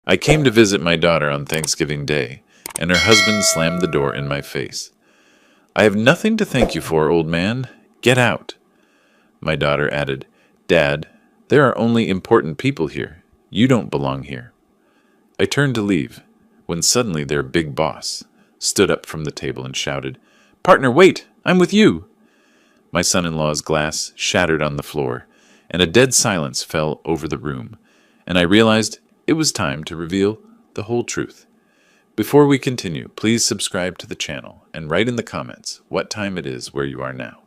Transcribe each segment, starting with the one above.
I came to visit my daughter on Thanksgiving Day, and her husband slammed the door in my face. I have nothing to thank you for, old man. Get out. My daughter added, Dad, there are only important people here. You don't belong here. I turned to leave, when suddenly their big boss stood up from the table and shouted, Partner, wait! I'm with you! My son-in-law's glass shattered on the floor, and a dead silence fell over the room, and I realized it was time to reveal the whole truth. Before we continue, please subscribe to the channel and write in the comments what time it is where you are now.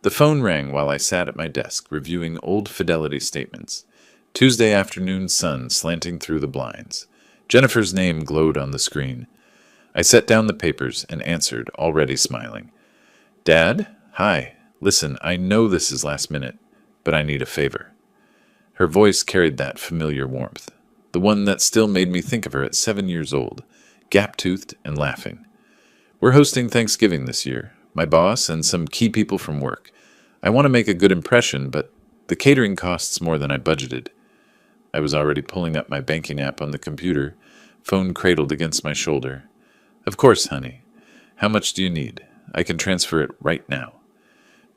The phone rang while I sat at my desk reviewing old fidelity statements. Tuesday afternoon sun slanting through the blinds. Jennifer's name glowed on the screen. I set down the papers and answered, already smiling. Dad? Hi. Listen, I know this is last minute, but I need a favor. Her voice carried that familiar warmth, the one that still made me think of her at 7 years old, gap-toothed and laughing. We're hosting Thanksgiving this year, my boss and some key people from work. I want to make a good impression, but the catering costs more than I budgeted. I was already pulling up my banking app on the computer, phone cradled against my shoulder. Of course, honey. How much do you need? I can transfer it right now.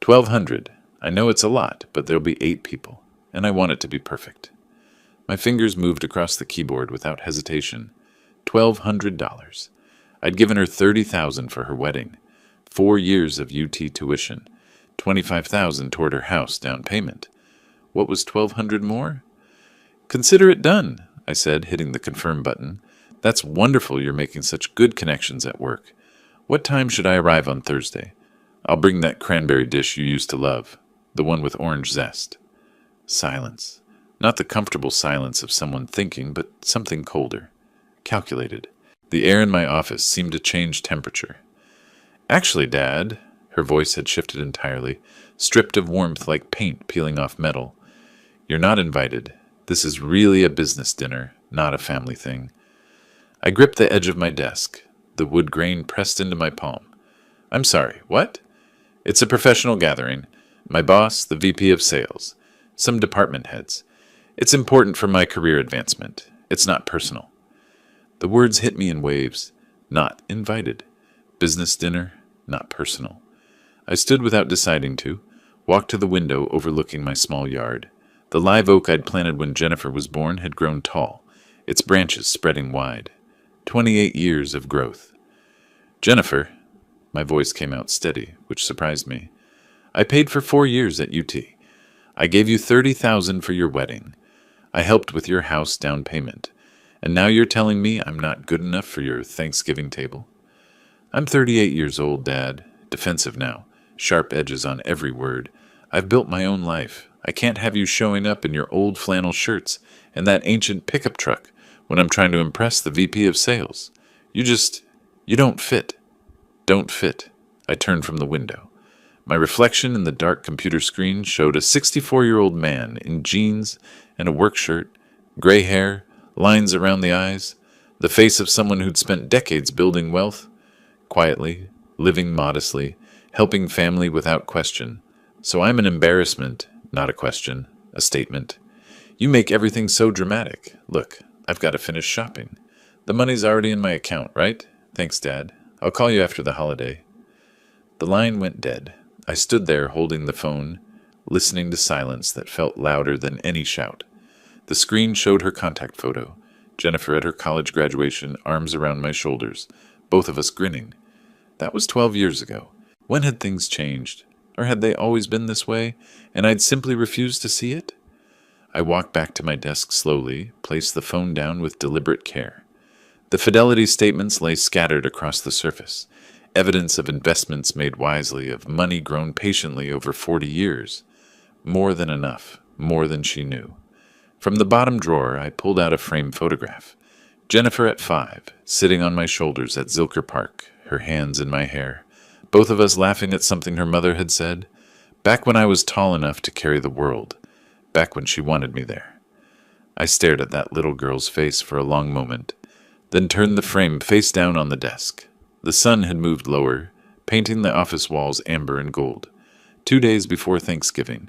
1,200. I know it's a lot, but there'll be 8 people, and I want it to be perfect. My fingers moved across the keyboard without hesitation. $1,200. I'd given her $30,000 for her wedding, 4 years of UT tuition, $25,000 toward her house down payment. What was $1,200 more? Consider it done, I said, hitting the confirm button. That's wonderful you're making such good connections at work. What time should I arrive on Thursday? I'll bring that cranberry dish you used to love, the one with orange zest. Silence. Not the comfortable silence of someone thinking, but something colder, calculated. The air in my office seemed to change temperature. Actually, Dad, her voice had shifted entirely, stripped of warmth like paint peeling off metal. You're not invited. This is really a business dinner, not a family thing. I gripped the edge of my desk, the wood grain pressed into my palm. I'm sorry, what? It's a professional gathering. My boss, the VP of sales, some department heads. It's important for my career advancement. It's not personal. The words hit me in waves. Not invited. Business dinner, not personal. I stood without deciding to, walked to the window overlooking my small yard. The live oak I'd planted when Jennifer was born had grown tall, its branches spreading wide. 28 years of growth. Jennifer, my voice came out steady, which surprised me. I paid for 4 years at UT. I gave you $30,000 for your wedding. I helped with your house down payment. And now you're telling me I'm not good enough for your Thanksgiving table? I'm 38 years old, Dad, defensive now, sharp edges on every word. I've built my own life. I can't have you showing up in your old flannel shirts and that ancient pickup truck when I'm trying to impress the VP of sales. You don't fit. Don't fit. I turned from the window. My reflection in the dark computer screen showed a 64-year-old man in jeans and a work shirt, gray hair, lines around the eyes, the face of someone who'd spent decades building wealth, quietly, living modestly, helping family without question. So I'm an embarrassment, not a question, a statement. You make everything so dramatic. Look, I've got to finish shopping. The money's already in my account, right? Thanks, Dad. I'll call you after the holiday. The line went dead. I stood there holding the phone, listening to silence that felt louder than any shout. The screen showed her contact photo, Jennifer at her college graduation, arms around my shoulders, both of us grinning. That was 12 years ago. When had things changed? Or had they always been this way, and I'd simply refused to see it? I walked back to my desk slowly, placed the phone down with deliberate care. The fidelity statements lay scattered across the surface, evidence of investments made wisely, of money grown patiently over 40 years. More than enough, more than she knew. From the bottom drawer, I pulled out a framed photograph. Jennifer at 5, sitting on my shoulders at Zilker Park, her hands in my hair, both of us laughing at something her mother had said, back when I was tall enough to carry the world, back when she wanted me there. I stared at that little girl's face for a long moment, then turned the frame face down on the desk. The sun had moved lower, painting the office walls amber and gold. 2 days before Thanksgiving,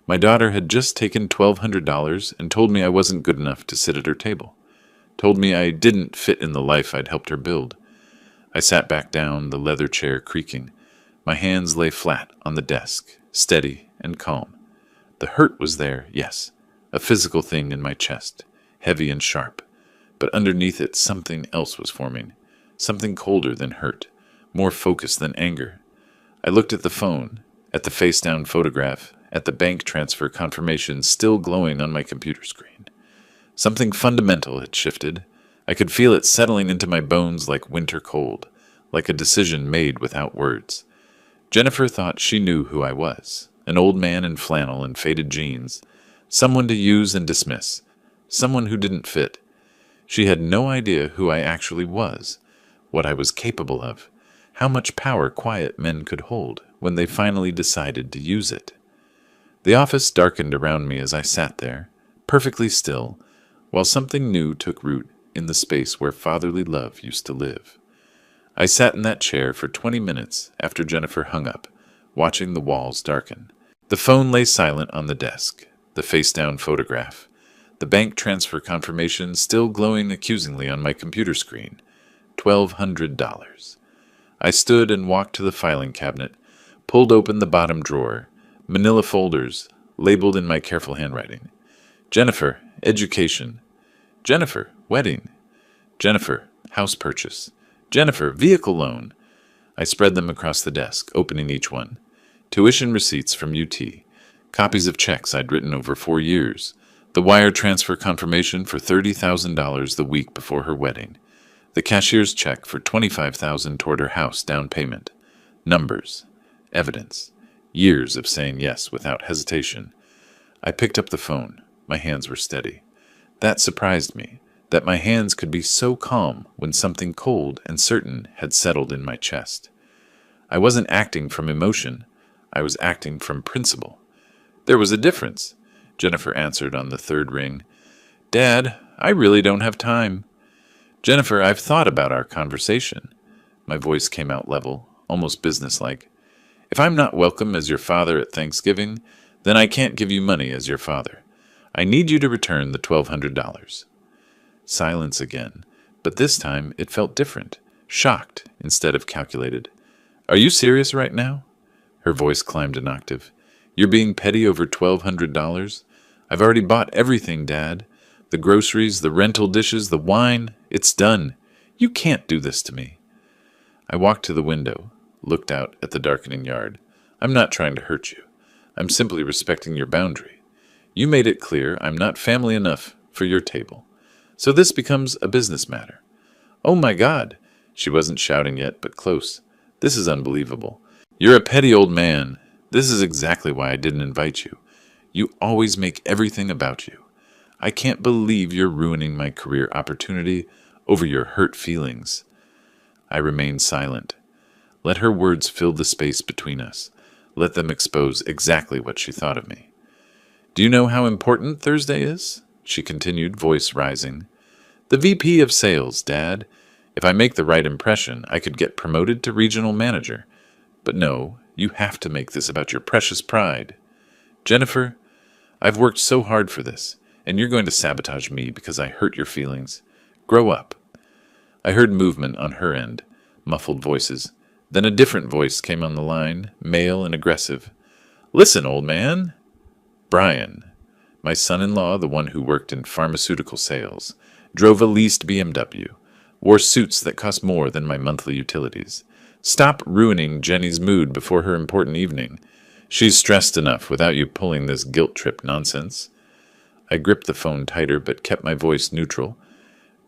my daughter had just taken $1,200 and told me I wasn't good enough to sit at her table. told me I didn't fit in the life I'd helped her build. I sat back down, the leather chair creaking. My hands lay flat on the desk, steady and calm. The hurt was there, yes, a physical thing in my chest, heavy and sharp. But underneath it, something else was forming, something colder than hurt, more focused than anger. I looked at the phone, at the face-down photograph, at the bank transfer confirmation still glowing on my computer screen. Something fundamental had shifted. I could feel it settling into my bones like winter cold, like a decision made without words. Jennifer thought she knew who I was, an old man in flannel and faded jeans, someone to use and dismiss, someone who didn't fit. She had no idea who I actually was, what I was capable of, how much power quiet men could hold when they finally decided to use it. The office darkened around me as I sat there, perfectly still, while something new took root in the space where fatherly love used to live. I sat in that chair for 20 minutes after Jennifer hung up, watching the walls darken. The phone lay silent on the desk, the face-down photograph, the bank transfer confirmation still glowing accusingly on my computer screen. $1,200. I stood and walked to the filing cabinet, pulled open the bottom drawer, manila folders, labeled in my careful handwriting. Jennifer, education. Jennifer, wedding. Jennifer, house purchase. Jennifer, vehicle loan. I spread them across the desk, opening each one. Tuition receipts from UT, copies of checks I'd written over 4 years, the wire transfer confirmation for $30,000 the week before her wedding, the cashier's check for $25,000 toward her house down payment. Numbers, evidence, years of saying yes without hesitation. I picked up the phone. My hands were steady. That surprised me, that my hands could be so calm when something cold and certain had settled in my chest. I wasn't acting from emotion. I was acting from principle. There was a difference, Jennifer answered on the third ring. Dad, I really don't have time. Jennifer, I've thought about our conversation. My voice came out level, almost businesslike. If I'm not welcome as your father at Thanksgiving, then I can't give you money as your father. I need you to return the $1,200. Silence again, but this time it felt different, shocked instead of calculated. Are you serious right now? Her voice climbed an octave. You're being petty over $1,200? I've already bought everything, Dad. The groceries, the rental dishes, the wine. It's done. You can't do this to me. I walked to the window, looked out at the darkening yard. I'm not trying to hurt you. I'm simply respecting your boundary. You made it clear I'm not family enough for your table. So this becomes a business matter. Oh my God! She wasn't shouting yet, but close. This is unbelievable. You're a petty old man. This is exactly why I didn't invite you. You always make everything about you. I can't believe you're ruining my career opportunity over your hurt feelings. I remained silent. Let her words fill the space between us. Let them expose exactly what she thought of me. Do you know how important Thursday is? She continued, voice rising. The VP of sales, Dad. If I make the right impression, I could get promoted to regional manager. But no, you have to make this about your precious pride. Jennifer, I've worked so hard for this, and you're going to sabotage me because I hurt your feelings. Grow up. I heard movement on her end, muffled voices. Then a different voice came on the line, male and aggressive. Listen, old man. Brian, my son-in-law, the one who worked in pharmaceutical sales, drove a leased BMW, wore suits that cost more than my monthly utilities. Stop ruining Jenny's mood before her important evening. She's stressed enough without you pulling this guilt trip nonsense. I gripped the phone tighter but kept my voice neutral.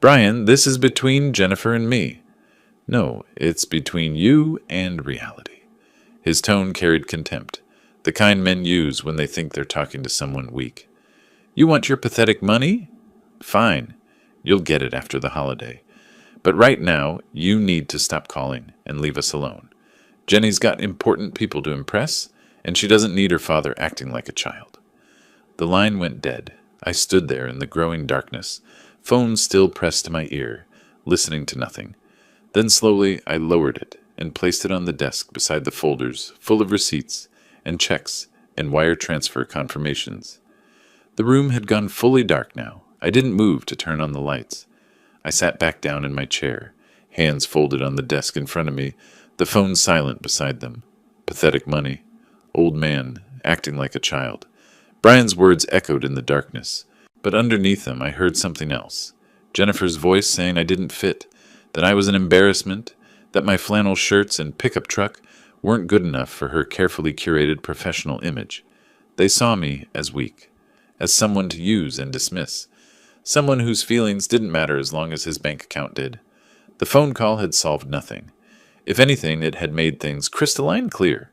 Brian, this is between Jennifer and me. No, it's between you and reality. His tone carried contempt, the kind men use when they think they're talking to someone weak. You want your pathetic money? Fine. You'll get it after the holiday. But right now, you need to stop calling and leave us alone. Jenny's got important people to impress, and she doesn't need her father acting like a child. The line went dead. I stood there in the growing darkness, phone still pressed to my ear, listening to nothing. Then slowly I lowered it and placed it on the desk beside the folders full of receipts and checks and wire transfer confirmations. The room had gone fully dark now. I didn't move to turn on the lights. I sat back down in my chair, hands folded on the desk in front of me, the phone silent beside them. Pathetic money. Old man, acting like a child. Brian's words echoed in the darkness, but underneath them I heard something else. Jennifer's voice saying I didn't fit, that I was an embarrassment, that my flannel shirts and pickup truck weren't good enough for her carefully curated professional image. They saw me as weak, as someone to use and dismiss, someone whose feelings didn't matter as long as his bank account did. The phone call had solved nothing. If anything, it had made things crystalline clear.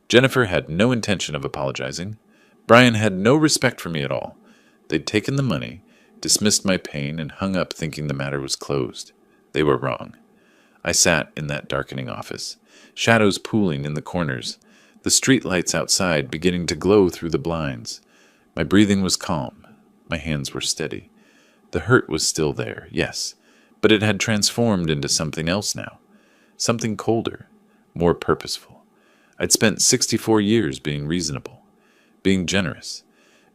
Jennifer had no intention of apologizing. Brian had no respect for me at all. They'd taken the money, dismissed my pain, and hung up thinking the matter was closed. They were wrong. I sat in that darkening office, shadows pooling in the corners, the street lights outside beginning to glow through the blinds. My breathing was calm. My hands were steady. The hurt was still there, yes, but it had transformed into something else now. Something colder, more purposeful. I'd spent 64 years being reasonable, being generous,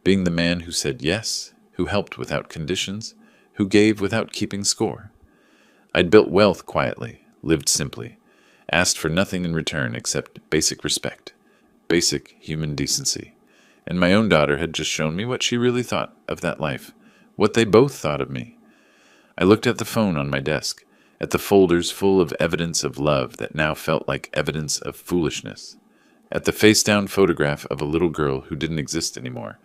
being the man who said yes, who helped without conditions, who gave without keeping score. I'd built wealth quietly, lived simply, asked for nothing in return except basic respect, basic human decency. And my own daughter had just shown me what she really thought of that life, what they both thought of me. I looked at the phone on my desk, at the folders full of evidence of love that now felt like evidence of foolishness, at the face-down photograph of a little girl who didn't exist anymore,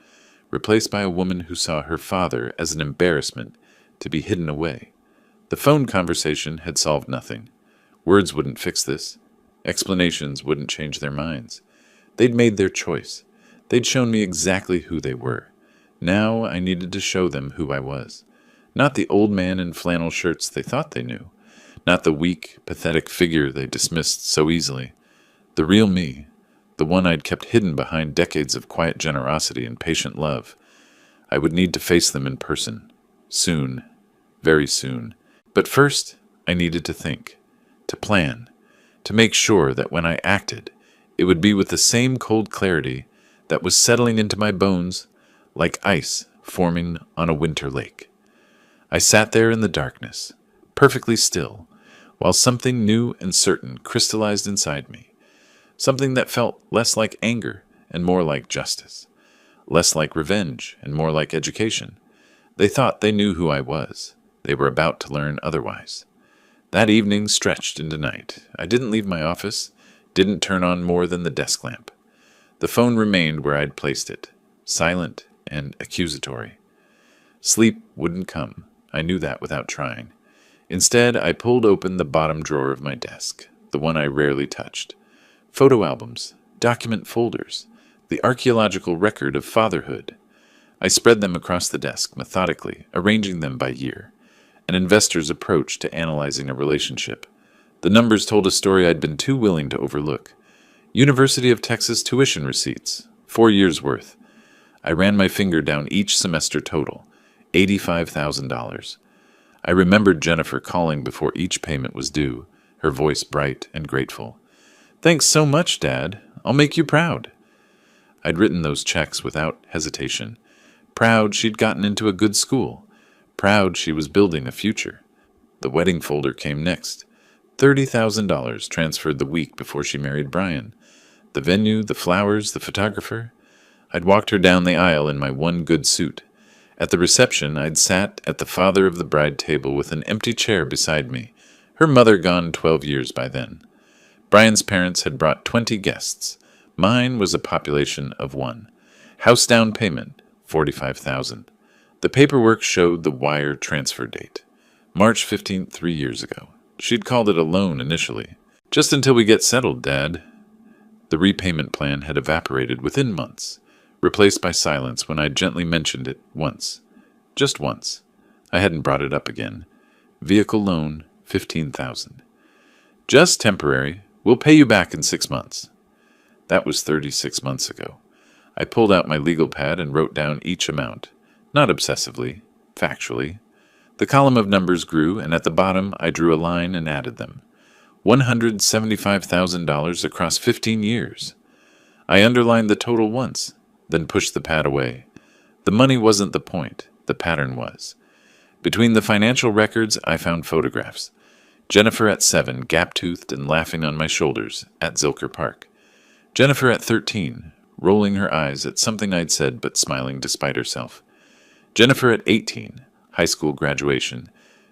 replaced by a woman who saw her father as an embarrassment to be hidden away. The phone conversation had solved nothing. Words wouldn't fix this. Explanations wouldn't change their minds. They'd made their choice. They'd shown me exactly who they were. Now I needed to show them who I was. Not the old man in flannel shirts they thought they knew. Not the weak, pathetic figure they dismissed so easily. The real me, the one I'd kept hidden behind decades of quiet generosity and patient love. I would need to face them in person. Soon. Very soon. But first, I needed to think. To plan. To make sure that when I acted, it would be with the same cold clarity that was settling into my bones like ice forming on a winter lake. I sat there in the darkness, perfectly still, while something new and certain crystallized inside me, something that felt less like anger and more like justice, less like revenge and more like education. They thought they knew who I was. They were about to learn otherwise. That evening stretched into night. I didn't leave my office, didn't turn on more than the desk lamp. The phone remained where I'd placed it, silent and accusatory. Sleep wouldn't come. I knew that without trying. Instead, I pulled open the bottom drawer of my desk, the one I rarely touched. Photo albums, document folders, the archaeological record of fatherhood. I spread them across the desk methodically, arranging them by year. An investor's approach to analyzing a relationship. The numbers told a story I'd been too willing to overlook. University of Texas tuition receipts, 4 years' worth. I ran my finger down each semester total, $85,000. I remembered Jennifer calling before each payment was due, her voice bright and grateful. "Thanks so much, Dad. I'll make you proud." I'd written those checks without hesitation. Proud she'd gotten into a good school. Proud she was building a future. The wedding folder came next. $30,000 transferred the week before she married Brian. The venue, the flowers, the photographer. I'd walked her down the aisle in my one good suit. At the reception, I'd sat at the father of the bride table with an empty chair beside me, her mother gone 12 years by then. Brian's parents had brought 20 guests. Mine was a population of 1. House down payment, $45,000. The paperwork showed the wire transfer date, March 15th, 3 years ago. She'd called it a loan initially. "Just until we get settled, Dad." The repayment plan had evaporated within months, replaced by silence when I gently mentioned it once. Just once. I hadn't brought it up again. Vehicle loan, $15,000. "Just temporary. We'll pay you back in 6 months." That was 36 months ago. I pulled out my legal pad and wrote down each amount. Not obsessively, factually. The column of numbers grew, and at the bottom I drew a line and added them. $175,000 across 15 years. I underlined the total once, then pushed the pad away. The money wasn't the point, the pattern was. Between the financial records, I found photographs. Jennifer at 7, gap-toothed and laughing on my shoulders at Zilker Park. Jennifer at 13, rolling her eyes at something I'd said but smiling despite herself. Jennifer at 18, high school graduation,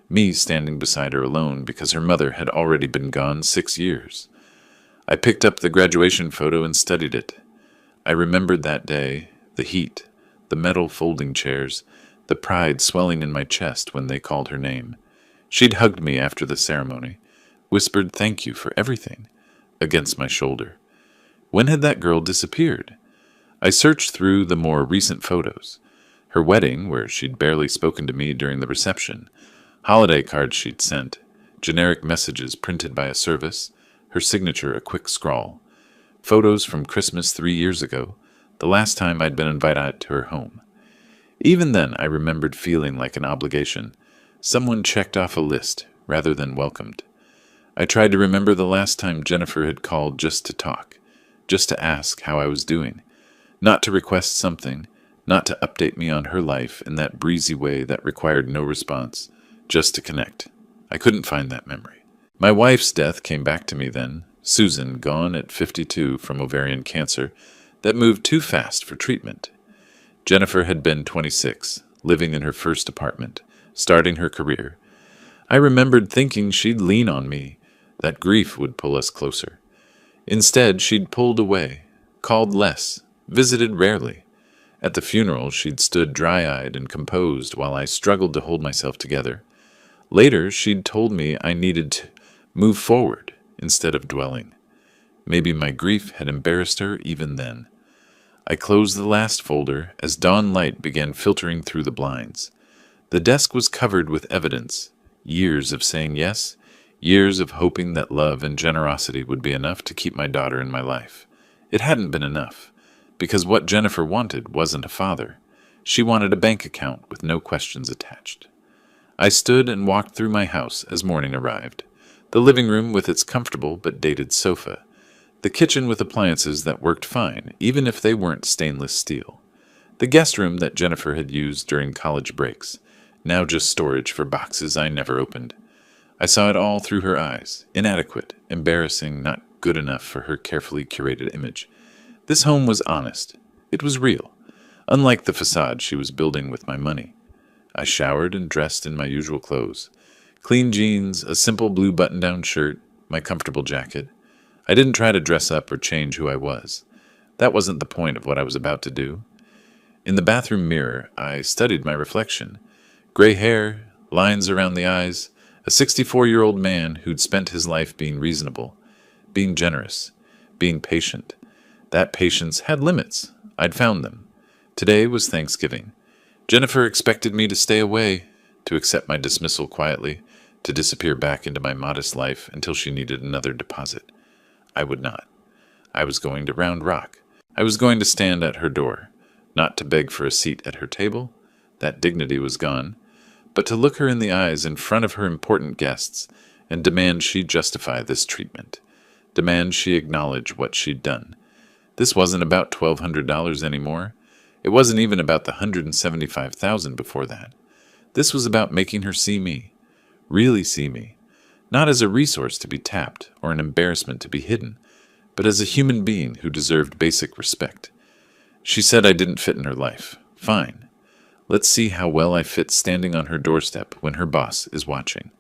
me standing beside her alone because her mother had already been gone 6 years. I picked up the graduation photo and studied it. I remembered that day, the heat, the metal folding chairs, the pride swelling in my chest when they called her name. She'd hugged me after the ceremony, whispered thank you for everything, against my shoulder. When had that girl disappeared? I searched through the more recent photos. Her wedding, where she'd barely spoken to me during the reception, holiday cards she'd sent, generic messages printed by a service, her signature a quick scrawl. Photos from Christmas 3 years ago, the last time I'd been invited to her home. Even then, I remembered feeling like an obligation. Someone checked off a list, rather than welcomed. I tried to remember the last time Jennifer had called just to talk, just to ask how I was doing, not to request something, not to update me on her life in that breezy way that required no response, just to connect. I couldn't find that memory. My wife's death came back to me then, Susan, gone at 52 from ovarian cancer, that moved too fast for treatment. Jennifer had been 26, living in her first apartment, starting her career. I remembered thinking she'd lean on me, that grief would pull us closer. Instead, she'd pulled away, called less, visited rarely. At the funeral, she'd stood dry-eyed and composed while I struggled to hold myself together. Later, she'd told me I needed to move forward instead of dwelling. Maybe my grief had embarrassed her even then. I closed the last folder as dawn light began filtering through the blinds. The desk was covered with evidence, years of saying yes, years of hoping that love and generosity would be enough to keep my daughter in my life. It hadn't been enough, because what Jennifer wanted wasn't a father. She wanted a bank account with no questions attached. I stood and walked through my house as morning arrived. The living room with its comfortable but dated sofa. The kitchen with appliances that worked fine, even if they weren't stainless steel. The guest room that Jennifer had used during college breaks, now just storage for boxes I never opened. I saw it all through her eyes, inadequate, embarrassing, not good enough for her carefully curated image. This home was honest. It was real, unlike the facade she was building with my money. I showered and dressed in my usual clothes. Clean jeans, a simple blue button-down shirt, my comfortable jacket. I didn't try to dress up or change who I was. That wasn't the point of what I was about to do. In the bathroom mirror, I studied my reflection. Gray hair, lines around the eyes, a 64-year-old man who'd spent his life being reasonable, being generous, being patient. That patience had limits. I'd found them. Today was Thanksgiving. Jennifer expected me to stay away, to accept my dismissal quietly, to disappear back into my modest life until she needed another deposit. I would not. I was going to Round Rock. I was going to stand at her door, not to beg for a seat at her table, that dignity was gone, but to look her in the eyes in front of her important guests and demand she justify this treatment, demand she acknowledge what she'd done. This wasn't about $1,200 anymore. It wasn't even about the $175,000 before that. This was about making her see me, really see me. Not as a resource to be tapped or an embarrassment to be hidden, but as a human being who deserved basic respect. She said I didn't fit in her life. Fine. Let's see how well I fit standing on her doorstep when her boss is watching.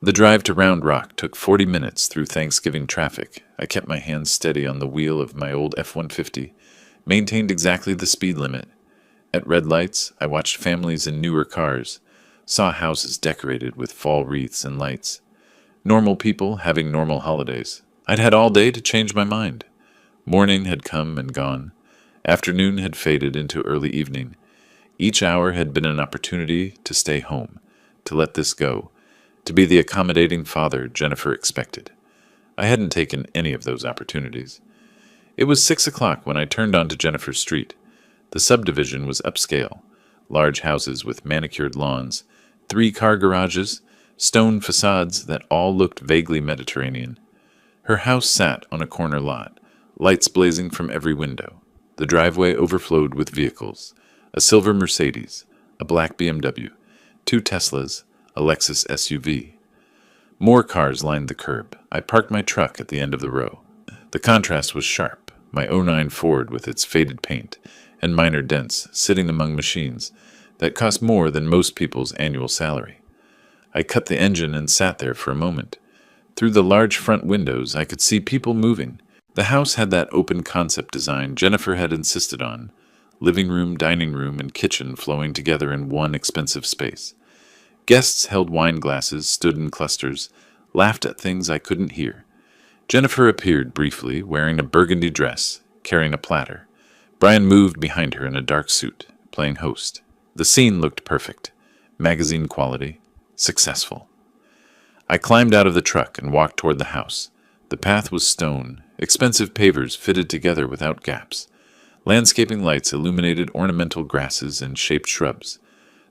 The drive to Round Rock took 40 minutes through Thanksgiving traffic. I kept my hands steady on the wheel of my old F-150, maintained exactly the speed limit. At red lights, I watched families in newer cars, saw houses decorated with fall wreaths and lights. Normal people having normal holidays. I'd had all day to change my mind. Morning had come and gone. Afternoon had faded into early evening. Each hour had been an opportunity to stay home, to let this go, to be the accommodating father Jennifer expected. I hadn't taken any of those opportunities. It was 6 o'clock when I turned onto Jennifer Street. The subdivision was upscale, large houses with manicured lawns, 3 car garages, stone facades that all looked vaguely Mediterranean. Her house sat on a corner lot, lights blazing from every window. The driveway overflowed with vehicles, a silver Mercedes, a black BMW, 2 Teslas, a Lexus SUV. More cars lined the curb. I parked my truck at the end of the row. The contrast was sharp. My '09 Ford with its faded paint and minor dents sitting among machines that cost more than most people's annual salary. I cut the engine and sat there for a moment. Through the large front windows, I could see people moving. The house had that open concept design Jennifer had insisted on. Living room, dining room, and kitchen flowing together in one expensive space. Guests held wine glasses, stood in clusters, laughed at things I couldn't hear. Jennifer appeared briefly, wearing a burgundy dress, carrying a platter. Brian moved behind her in a dark suit, playing host. The scene looked perfect. Magazine quality. Successful. I climbed out of the truck and walked toward the house. The path was stone, expensive pavers fitted together without gaps. Landscaping lights illuminated ornamental grasses and shaped shrubs.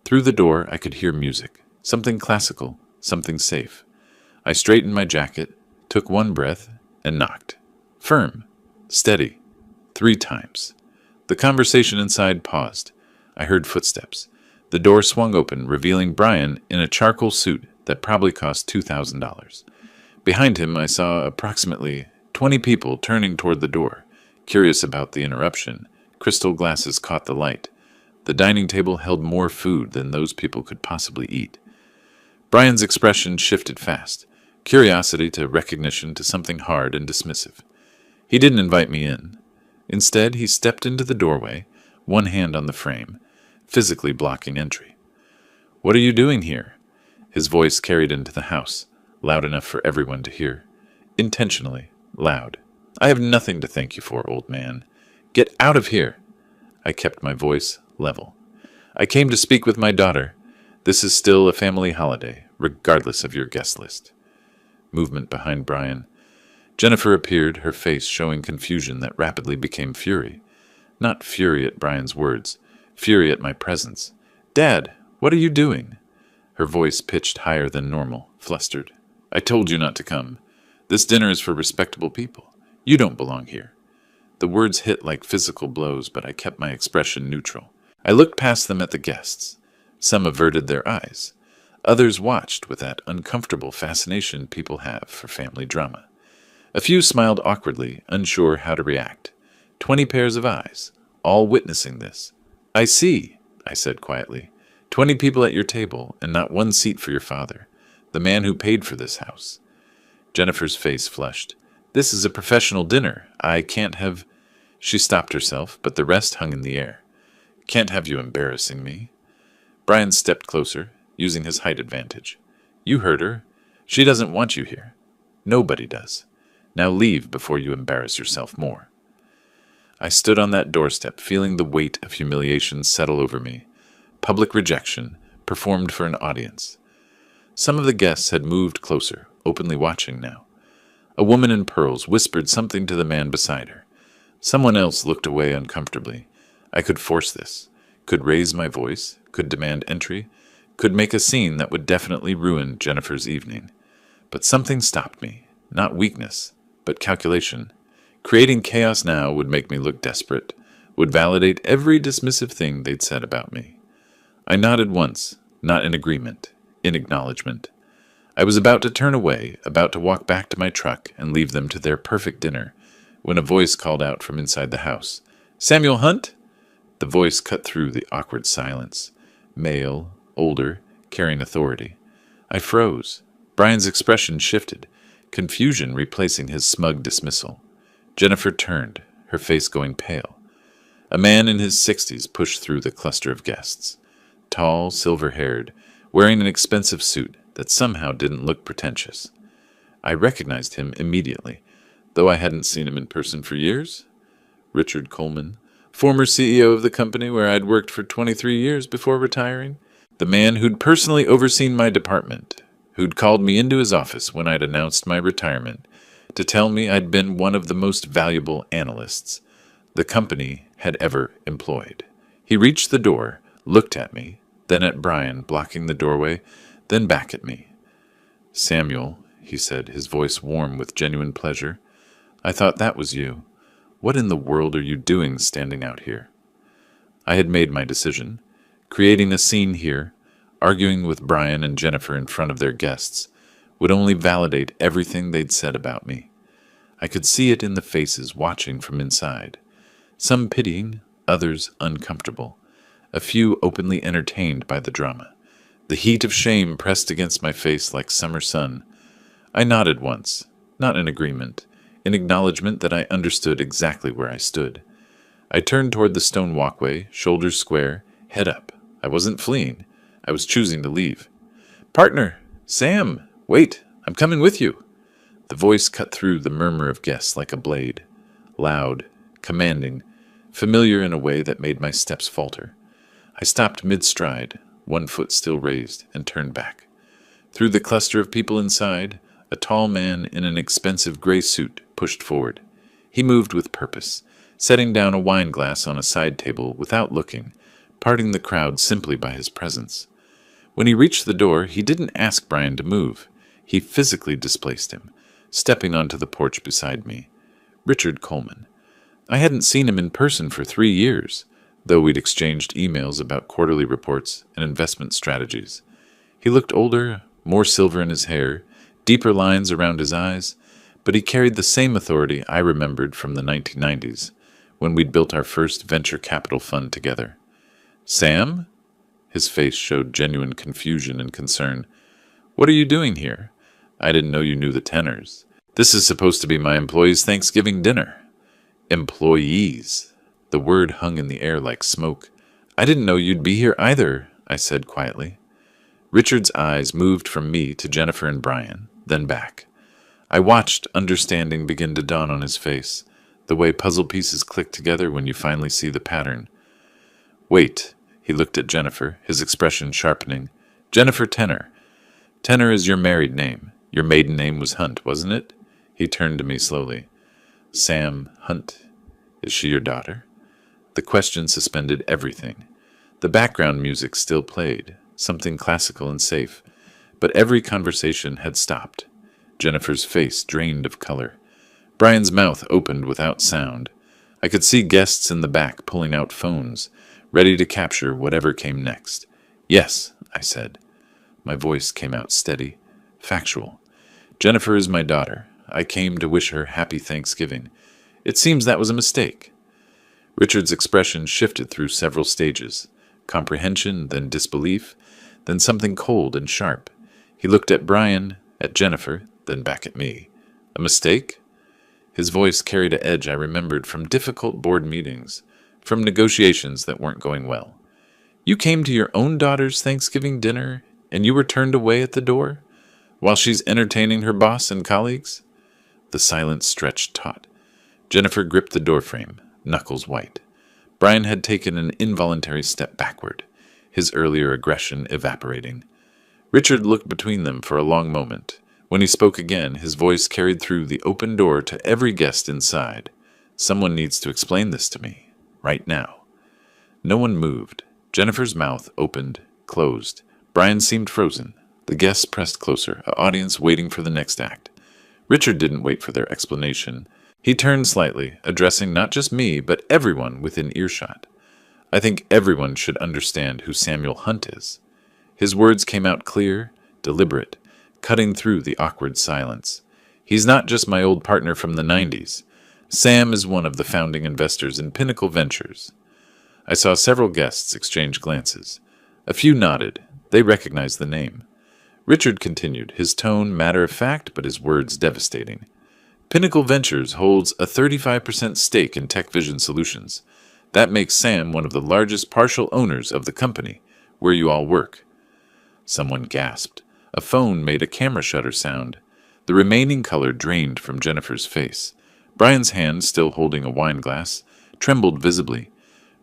Through the door, I could hear music. Something classical, something safe. I straightened my jacket, took one breath, and knocked. Firm. Steady. 3 times. The conversation inside paused. I heard footsteps. The door swung open, revealing Brian in a charcoal suit that probably cost $2,000. Behind him, I saw approximately 20 people turning toward the door, curious about the interruption. Crystal glasses caught the light. The dining table held more food than those people could possibly eat. Brian's expression shifted fast, curiosity to recognition to something hard and dismissive. He didn't invite me in. Instead, he stepped into the doorway, one hand on the frame, physically blocking entry. "What are you doing here?" His voice carried into the house, loud enough for everyone to hear. Intentionally loud. "I have nothing to thank you for, old man. Get out of here." I kept my voice level. "I came to speak with my daughter. This is still a family holiday, regardless of your guest list." Movement behind Brian. Jennifer appeared, her face showing confusion that rapidly became fury. Not fury at Brian's words, fury at my presence. "Dad, what are you doing?" Her voice pitched higher than normal, flustered. "I told you not to come. This dinner is for respectable people. You don't belong here." The words hit like physical blows, but I kept my expression neutral. I looked past them at the guests. Some averted their eyes. Others watched with that uncomfortable fascination people have for family drama. A few smiled awkwardly, unsure how to react. 20 pairs of eyes, all witnessing this. "I see," I said quietly. 20 people at your table, and not one seat for your father, the man who paid for this house." Jennifer's face flushed. "This is a professional dinner. I can't have—" She stopped herself, but the rest hung in the air. "Can't have you embarrassing me." Brian stepped closer, using his height advantage. "You heard her. She doesn't want you here. Nobody does. Now leave before you embarrass yourself more." I stood on that doorstep, feeling the weight of humiliation settle over me. Public rejection, performed for an audience. Some of the guests had moved closer, openly watching now. A woman in pearls whispered something to the man beside her. Someone else looked away uncomfortably. I could force this, could raise my voice, could demand entry, could make a scene that would definitely ruin Jennifer's evening. But something stopped me, not weakness, but calculation. Creating chaos now would make me look desperate, would validate every dismissive thing they'd said about me. I nodded once, not in agreement, in acknowledgement. I was about to turn away, about to walk back to my truck and leave them to their perfect dinner, when a voice called out from inside the house. "Samuel Hunt?" The voice cut through the awkward silence. Male, older, carrying authority. I froze. Brian's expression shifted, confusion replacing his smug dismissal. Jennifer turned, her face going pale. A man in his 60s pushed through the cluster of guests. Tall, silver-haired, wearing an expensive suit that somehow didn't look pretentious. I recognized him immediately, though I hadn't seen him in person for years. Richard Coleman, former CEO of the company where I'd worked for 23 years before retiring. The man who'd personally overseen my department, who'd called me into his office when I'd announced my retirement to tell me I'd been one of the most valuable analysts the company had ever employed. He reached the door, looked at me, then at Brian, blocking the doorway, then back at me. "Samuel," he said, his voice warm with genuine pleasure, "I thought that was you. What in the world are you doing standing out here?" I had made my decision. Creating a scene here, Arguing with Brian and Jennifer in front of their guests would only validate everything they'd said about me. I could see it in the faces watching from inside. Some pitying, others uncomfortable, a few openly entertained by the drama. The heat of shame pressed against my face like summer sun. I nodded once, not in agreement, in acknowledgement that I understood exactly where I stood. I turned toward the stone walkway, shoulders square, head up. I wasn't fleeing. I was choosing to leave. "Partner! Sam! Wait! I'm coming with you!" The voice cut through the murmur of guests like a blade. Loud, commanding, familiar in a way that made my steps falter. I stopped mid-stride, one foot still raised, and turned back. Through the cluster of people inside, a tall man in an expensive gray suit pushed forward. He moved with purpose, setting down a wine glass on a side table without looking, parting the crowd simply by his presence. When he reached the door, he didn't ask Brian to move. He physically displaced him, stepping onto the porch beside me. Richard Coleman. I hadn't seen him in person for 3 years, though we'd exchanged emails about quarterly reports and investment strategies. He looked older, more silver in his hair, deeper lines around his eyes, but he carried the same authority I remembered from the 1990s, when we'd built our first venture capital fund together. "Sam?" His face showed genuine confusion and concern. "What are you doing here? I didn't know you knew the tenors. This is supposed to be my employees' Thanksgiving dinner." "Employees." The word hung in the air like smoke. "I didn't know you'd be here either," I said quietly. Richard's eyes moved from me to Jennifer and Brian, then back. I watched understanding begin to dawn on his face, the way puzzle pieces click together when you finally see the pattern. "Wait." He looked at Jennifer, his expression sharpening. "Jennifer Tenor. Tenor is your married name. Your maiden name was Hunt, wasn't it?" He turned to me slowly. "Sam Hunt. Is she your daughter?" The question suspended everything. The background music still played, something classical and safe, but every conversation had stopped. Jennifer's face drained of color. Brian's mouth opened without sound. I could see guests in the back pulling out phones, ready to capture whatever came next. "Yes," I said. My voice came out steady, factual. "Jennifer is my daughter. I came to wish her happy Thanksgiving. It seems that was a mistake." Richard's expression shifted through several stages. Comprehension, then disbelief, then something cold and sharp. He looked at Brian, at Jennifer, then back at me. "A mistake?" His voice carried an edge I remembered from difficult board meetings, from negotiations that weren't going well. "You came to your own daughter's Thanksgiving dinner, and you were turned away at the door, while she's entertaining her boss and colleagues?" The silence stretched taut. Jennifer gripped the doorframe, knuckles white. Brian had taken an involuntary step backward, his earlier aggression evaporating. Richard looked between them for a long moment. When he spoke again, his voice carried through the open door to every guest inside. "Someone needs to explain this to me. Right now." No one moved. Jennifer's mouth opened, closed. Brian seemed frozen. The guests pressed closer, an audience waiting for the next act. Richard didn't wait for their explanation. He turned slightly, addressing not just me, but everyone within earshot. "I think everyone should understand who Samuel Hunt is." His words came out clear, deliberate, cutting through the awkward silence. "He's not just my old partner from the 90s. Sam is one of the founding investors in Pinnacle Ventures." I saw several guests exchange glances. A few nodded. They recognized the name. Richard continued, his tone matter-of-fact, but his words devastating. "Pinnacle Ventures holds a 35% stake in Tech Vision Solutions. That makes Sam one of the largest partial owners of the company, where you all work." Someone gasped. A phone made a camera shutter sound. The remaining color drained from Jennifer's face. Brian's hand, still holding a wine glass, trembled visibly.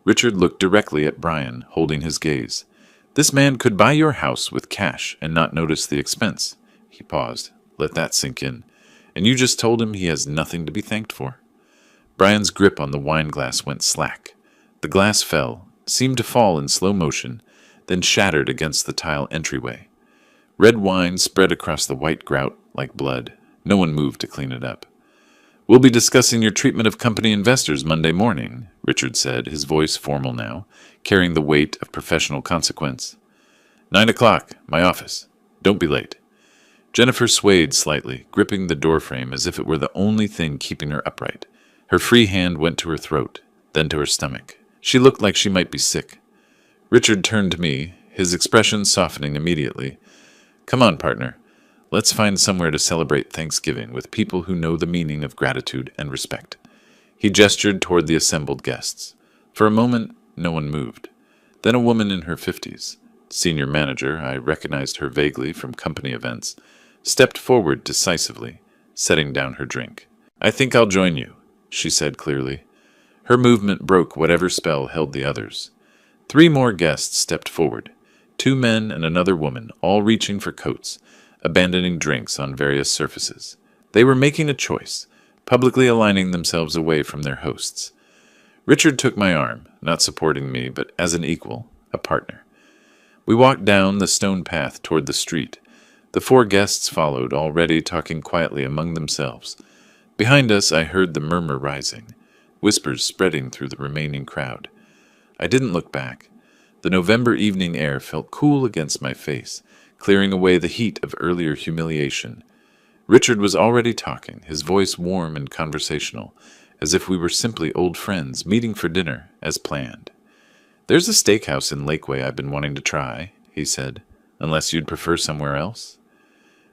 Richard looked directly at Brian, holding his gaze. "This man could buy your house with cash and not notice the expense." He paused. "Let that sink in. And you just told him he has nothing to be thanked for." Brian's grip on the wine glass went slack. The glass fell, seemed to fall in slow motion, then shattered against the tile entryway. Red wine spread across the white grout like blood. No one moved to clean it up. "We'll be discussing your treatment of company investors Monday morning," Richard said, his voice formal now, carrying the weight of professional consequence. 9 o'clock, my office. Don't be late. Jennifer swayed slightly, gripping the doorframe as if it were the only thing keeping her upright. Her free hand went to her throat, then to her stomach. She looked like she might be sick. Richard turned to me, his expression softening immediately. Come on, partner. Let's find somewhere to celebrate Thanksgiving with people who know the meaning of gratitude and respect. He gestured toward the assembled guests. For a moment, no one moved. Then a woman in her 50s, senior manager, I recognized her vaguely from company events, stepped forward decisively, setting down her drink. I think I'll join you, she said clearly. Her movement broke whatever spell held the others. 3 more guests stepped forward, 2 men and another woman, all reaching for coats, abandoning drinks on various surfaces. They were making a choice, publicly aligning themselves away from their hosts. Richard took my arm, not supporting me, but as an equal, a partner. We walked down the stone path toward the street. The 4 guests followed, already talking quietly among themselves. Behind us, I heard the murmur rising, whispers spreading through the remaining crowd. I didn't look back. The November evening air felt cool against my face, clearing away the heat of earlier humiliation. Richard was already talking, his voice warm and conversational, as if we were simply old friends meeting for dinner, as planned. There's a steakhouse in Lakeway I've been wanting to try, he said, unless you'd prefer somewhere else.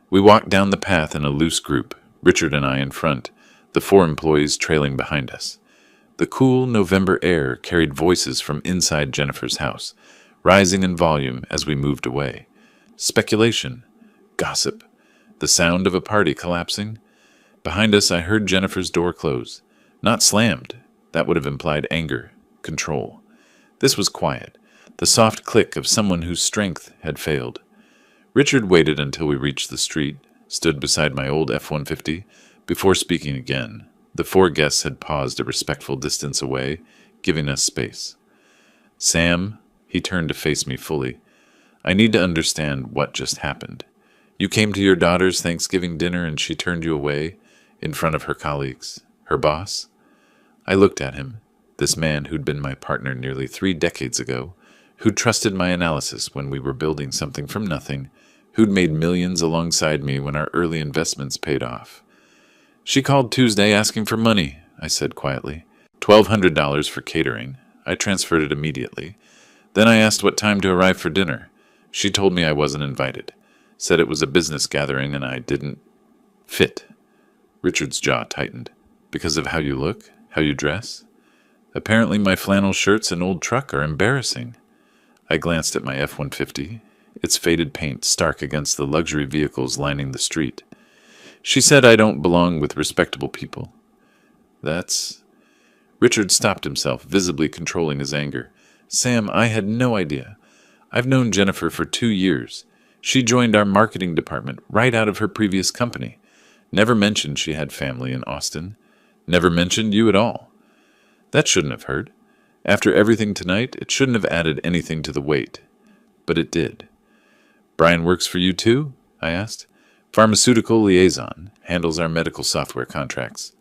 We walked down the path in a loose group, Richard and I in front, the 4 employees trailing behind us. The cool November air carried voices from inside Jennifer's house, rising in volume as we moved away. Speculation, gossip, the sound of a party collapsing. Behind us I heard Jennifer's door close. Not slammed. That would have implied anger, control. This was quiet, the soft click of someone whose strength had failed. Richard waited until we reached the street, stood beside my old F-150, before speaking again. The 4 guests had paused a respectful distance away, giving us space. Sam, he turned to face me fully. I need to understand what just happened. You came to your daughter's Thanksgiving dinner and she turned you away in front of her colleagues, her boss? I looked at him, this man who'd been my partner nearly 3 decades ago, who'd trusted my analysis when we were building something from nothing, who'd made millions alongside me when our early investments paid off. She called Tuesday asking for money, I said quietly. $1,200 for catering. I transferred it immediately. Then I asked what time to arrive for dinner. She told me I wasn't invited. Said it was a business gathering and I didn't fit. Richard's jaw tightened. Because of how you look? How you dress? Apparently my flannel shirts and old truck are embarrassing. I glanced at my F-150, its faded paint stark against the luxury vehicles lining the street. She said I don't belong with respectable people. That's... Richard stopped himself, visibly controlling his anger. Sam, I had no idea. I've known Jennifer for 2 years. She joined our marketing department right out of her previous company. Never mentioned she had family in Austin. Never mentioned you at all. That shouldn't have hurt. After everything tonight, it shouldn't have added anything to the weight. But it did. Brian works for you too? I asked. Pharmaceutical liaison, handles our medical software contracts.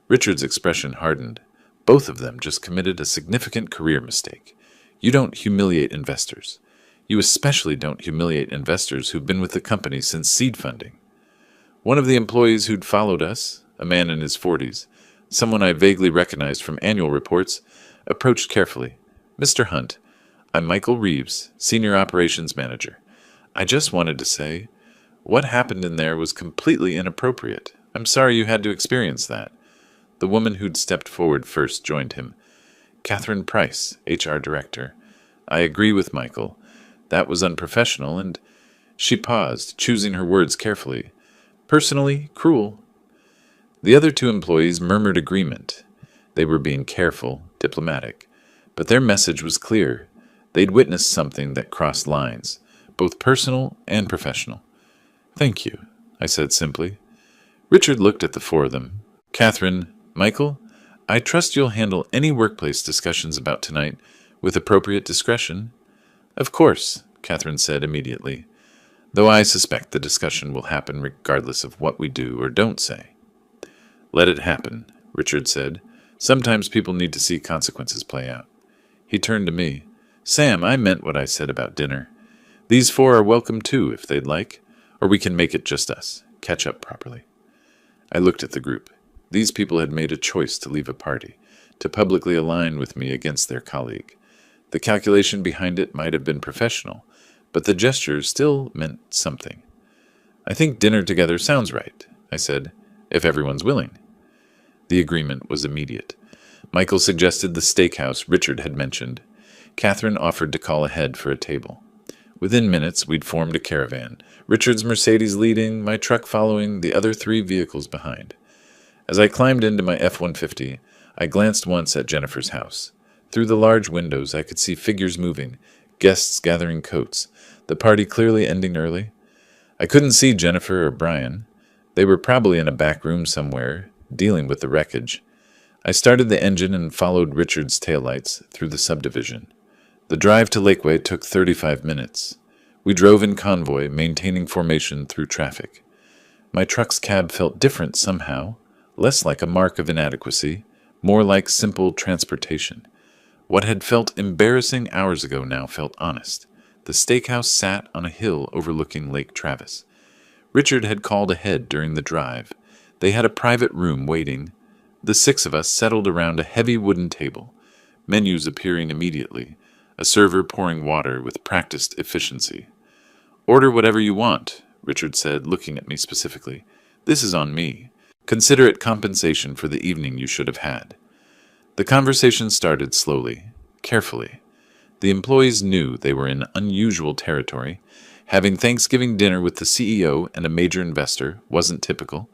Richard's expression hardened. Both of them just committed a significant career mistake. You don't humiliate investors. You especially don't humiliate investors who've been with the company since seed funding. One of the employees who'd followed us, a man in his 40s, someone I vaguely recognized from annual reports, approached carefully. Mr. Hunt, I'm Michael Reeves, Senior Operations Manager. I just wanted to say, what happened in there was completely inappropriate. I'm sorry you had to experience that. The woman who'd stepped forward first joined him. Catherine Price, HR Director. I agree with Michael. That was unprofessional, and she paused, choosing her words carefully. Personally, cruel. The other 2 employees murmured agreement. They were being careful, diplomatic, but their message was clear. They'd witnessed something that crossed lines, both personal and professional. Thank you, I said simply. Richard looked at the 4 of them. Catherine, Michael, I trust you'll handle any workplace discussions about tonight with appropriate discretion. Of course, Catherine said immediately, though I suspect the discussion will happen regardless of what we do or don't say. Let it happen, Richard said. Sometimes people need to see consequences play out. He turned to me. Sam, I meant what I said about dinner. These four are welcome too, if they'd like, or we can make it just us. Catch up properly. I looked at the group. These people had made a choice to leave a party, to publicly align with me against their colleague. The calculation behind it might have been professional, but the gesture still meant something. I think dinner together sounds right, I said, if everyone's willing. The agreement was immediate. Michael suggested the steakhouse Richard had mentioned. Catherine offered to call ahead for a table. Within minutes, we'd formed a caravan, Richard's Mercedes leading, my truck following, the other 3 vehicles behind. As I climbed into my F-150, I glanced once at Jennifer's house. Through the large windows, I could see figures moving, guests gathering coats, the party clearly ending early. I couldn't see Jennifer or Brian. They were probably in a back room somewhere, dealing with the wreckage. I started the engine and followed Richard's taillights through the subdivision. The drive to Lakeway took 35 minutes. We drove in convoy, maintaining formation through traffic. My truck's cab felt different somehow, less like a mark of inadequacy, more like simple transportation. What had felt embarrassing hours ago now felt honest. The steakhouse sat on a hill overlooking Lake Travis. Richard had called ahead during the drive. They had a private room waiting. The 6 of us settled around a heavy wooden table, menus appearing immediately, a server pouring water with practiced efficiency. "Order whatever you want," Richard said, looking at me specifically. "This is on me. Consider it compensation for the evening you should have had." The conversation started slowly, carefully. The employees knew they were in unusual territory. Having Thanksgiving dinner with the CEO and a major investor wasn't typical,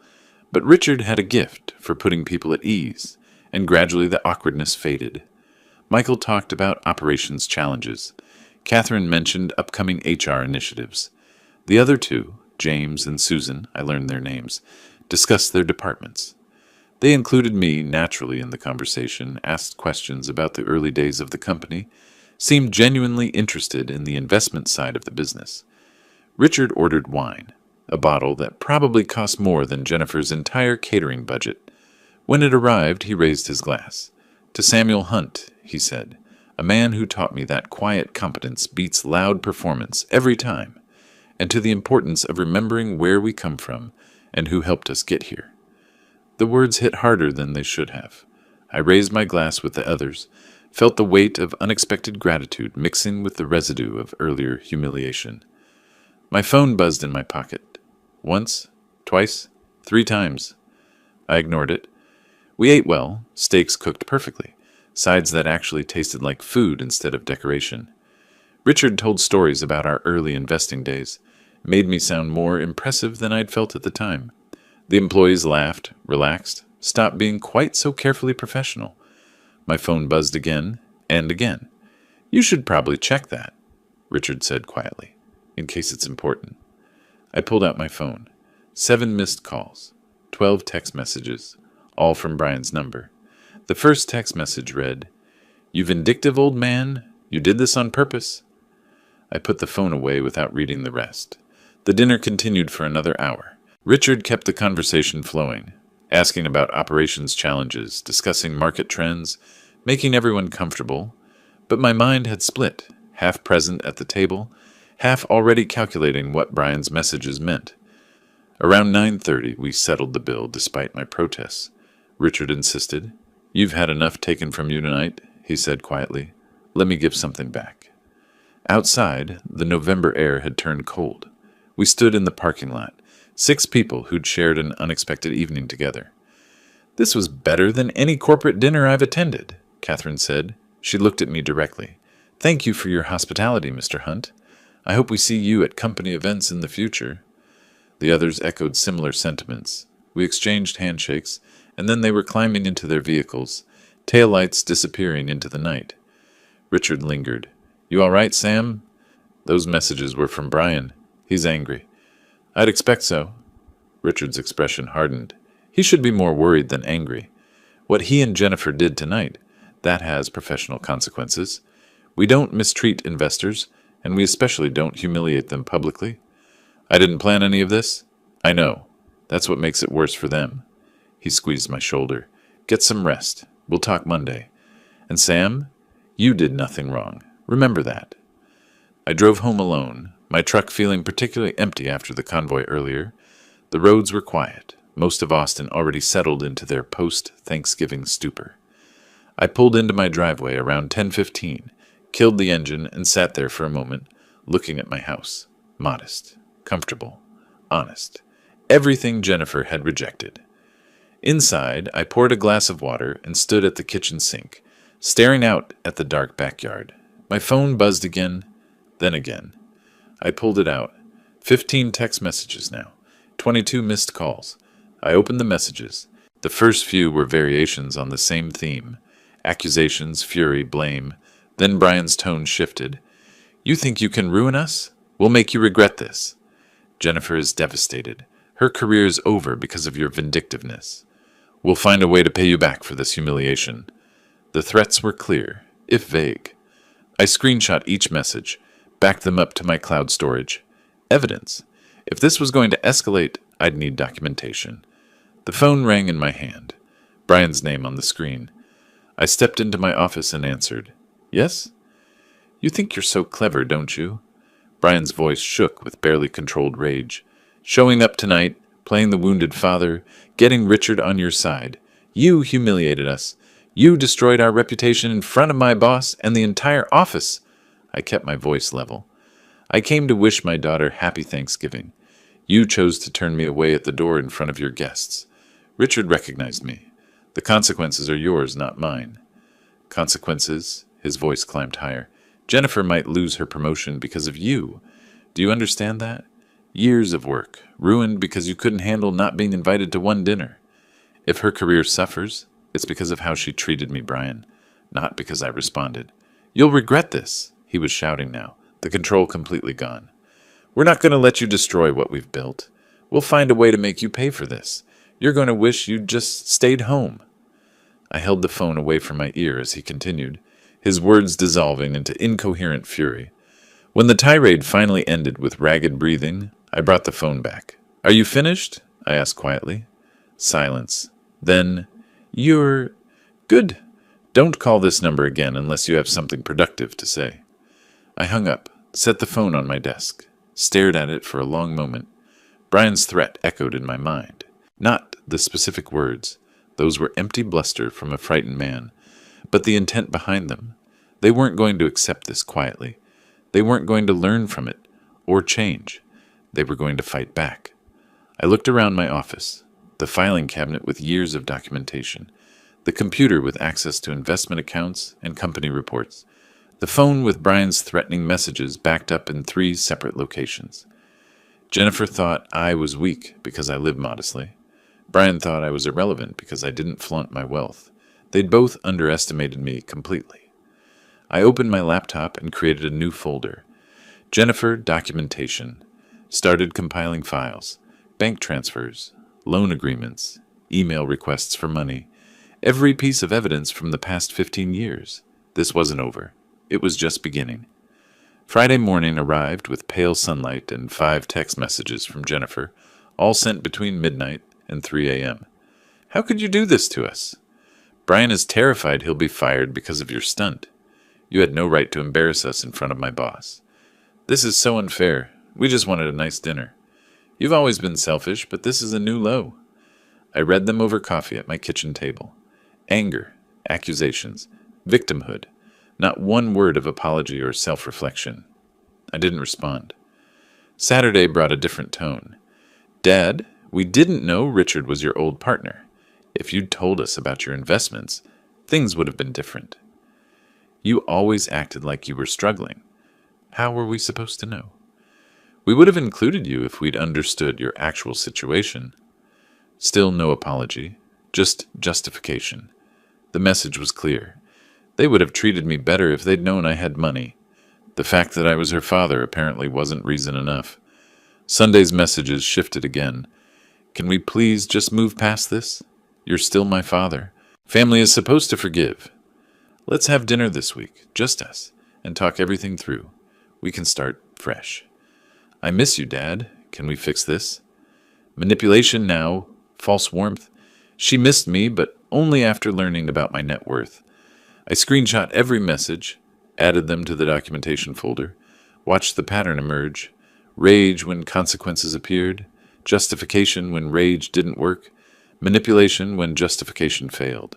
but Richard had a gift for putting people at ease, and gradually the awkwardness faded. Michael talked about operations challenges. Catherine mentioned upcoming HR initiatives. The other 2, James and Susan, I learned their names, discussed their departments. They included me naturally in the conversation, asked questions about the early days of the company, seemed genuinely interested in the investment side of the business. Richard ordered wine, a bottle that probably cost more than Jennifer's entire catering budget. When it arrived, he raised his glass. "To Samuel Hunt," he said, "a man who taught me that quiet competence beats loud performance every time, and to the importance of remembering where we come from and who helped us get here." The words hit harder than they should have. I raised my glass with the others, felt the weight of unexpected gratitude mixing with the residue of earlier humiliation. My phone buzzed in my pocket. Once, twice, 3 times. I ignored it. We ate well, steaks cooked perfectly, sides that actually tasted like food instead of decoration. Richard told stories about our early investing days, made me sound more impressive than I'd felt at the time. The employees laughed, relaxed, stopped being quite so carefully professional. My phone buzzed again and again. "You should probably check that," Richard said quietly, "in case it's important." I pulled out my phone. 7 missed calls, 12 text messages, all from Brian's number. The first text message read, "You vindictive old man, you did this on purpose." I put the phone away without reading the rest. The dinner continued for another hour. Richard kept the conversation flowing, asking about operations challenges, discussing market trends, making everyone comfortable. But my mind had split, half present at the table, half already calculating what Brian's messages meant. Around 9:30, we settled the bill despite my protests. Richard insisted. "You've had enough taken from you tonight," he said quietly. "Let me give something back." Outside, the November air had turned cold. We stood in the parking lot, 6 people who'd shared an unexpected evening together. "This was better than any corporate dinner I've attended," Catherine said. She looked at me directly. "Thank you for your hospitality, Mr. Hunt. I hope we see you at company events in the future." The others echoed similar sentiments. We exchanged handshakes, and then they were climbing into their vehicles, taillights disappearing into the night. Richard lingered. "You all right, Sam?" Those messages were from Brian. "He's angry." "I'd expect so." Richard's expression hardened. He should be more worried than angry. What he and Jennifer did tonight, that has professional consequences. We don't mistreat investors, and we especially don't humiliate them publicly. "I didn't plan any of this." "I know. That's what makes it worse for them." He squeezed my shoulder. "Get some rest. We'll talk Monday. And Sam, you did nothing wrong. Remember that." I drove home alone, my truck feeling particularly empty after the convoy earlier. The roads were quiet, most of Austin already settled into their post-Thanksgiving stupor. I pulled into my driveway around 10:15, killed the engine, and sat there for a moment, looking at my house. Modest, comfortable, honest. Everything Jennifer had rejected. Inside, I poured a glass of water and stood at the kitchen sink, staring out at the dark backyard. My phone buzzed again, then again. I pulled it out. 15 text messages now. 22 missed calls. I opened the messages. The first few were variations on the same theme. Accusations, fury, blame. Then Brian's tone shifted. "You think you can ruin us? We'll make you regret this." "Jennifer is devastated. Her career is over because of your vindictiveness. We'll find a way to pay you back for this humiliation." The threats were clear, if vague. I screenshot each message, backed them up to my cloud storage. Evidence. If this was going to escalate, I'd need documentation. The phone rang in my hand. Brian's name on the screen. I stepped into my office and answered. "Yes?" "You think you're so clever, don't you?" Brian's voice shook with barely controlled rage. "Showing up tonight, playing the wounded father, getting Richard on your side. You humiliated us. You destroyed our reputation in front of my boss and the entire office." I kept my voice level. "I came to wish my daughter happy Thanksgiving. You chose to turn me away at the door in front of your guests. Richard recognized me. The consequences are yours, not mine." "Consequences?" His voice climbed higher. "Jennifer might lose her promotion because of you. Do you understand that? Years of work, ruined because you couldn't handle not being invited to one dinner. If her career suffers, it's because of how she treated me, Brian, not because I responded. You'll regret this." He was shouting now, the control completely gone. "We're not going to let you destroy what we've built. We'll find a way to make you pay for this. You're going to wish you'd just stayed home." I held the phone away from my ear as he continued, his words dissolving into incoherent fury. When the tirade finally ended with ragged breathing, I brought the phone back. "Are you finished?" I asked quietly. Silence. Then, "You're good. Don't call this number again unless you have something productive to say." I hung up, set the phone on my desk, stared at it for a long moment. Brian's threat echoed in my mind. Not the specific words. Those were empty bluster from a frightened man. But the intent behind them. They weren't going to accept this quietly. They weren't going to learn from it, or change. They were going to fight back. I looked around my office. The filing cabinet with years of documentation. The computer with access to investment accounts and company reports. The phone with Brian's threatening messages backed up in 3 separate locations. Jennifer thought I was weak because I lived modestly. Brian thought I was irrelevant because I didn't flaunt my wealth. They'd both underestimated me completely. I opened my laptop and created a new folder. Jennifer Documentation. Started compiling files. Bank transfers. Loan agreements. Email requests for money. Every piece of evidence from the past 15 years. This wasn't over. It was just beginning. Friday morning arrived with pale sunlight and 5 text messages from Jennifer, all sent between midnight and 3 a.m. "How could you do this to us? Brian is terrified he'll be fired because of your stunt. You had no right to embarrass us in front of my boss. This is so unfair. We just wanted a nice dinner. You've always been selfish, but this is a new low." I read them over coffee at my kitchen table. Anger, accusations, victimhood. Not one word of apology or self-reflection. I didn't respond. Saturday brought a different tone. "Dad, we didn't know Richard was your old partner. If you'd told us about your investments, things would have been different. You always acted like you were struggling. How were we supposed to know? We would have included you if we'd understood your actual situation." Still no apology, just justification. The message was clear. They would have treated me better if they'd known I had money. The fact that I was her father apparently wasn't reason enough. Sunday's messages shifted again. "Can we please just move past this? You're still my father. Family is supposed to forgive. Let's have dinner this week, just us, and talk everything through. We can start fresh. I miss you, Dad. Can we fix this?" Manipulation now, false warmth. She missed me, but only after learning about my net worth. I screenshot every message, added them to the documentation folder, watched the pattern emerge. Rage when consequences appeared, justification when rage didn't work, manipulation when justification failed.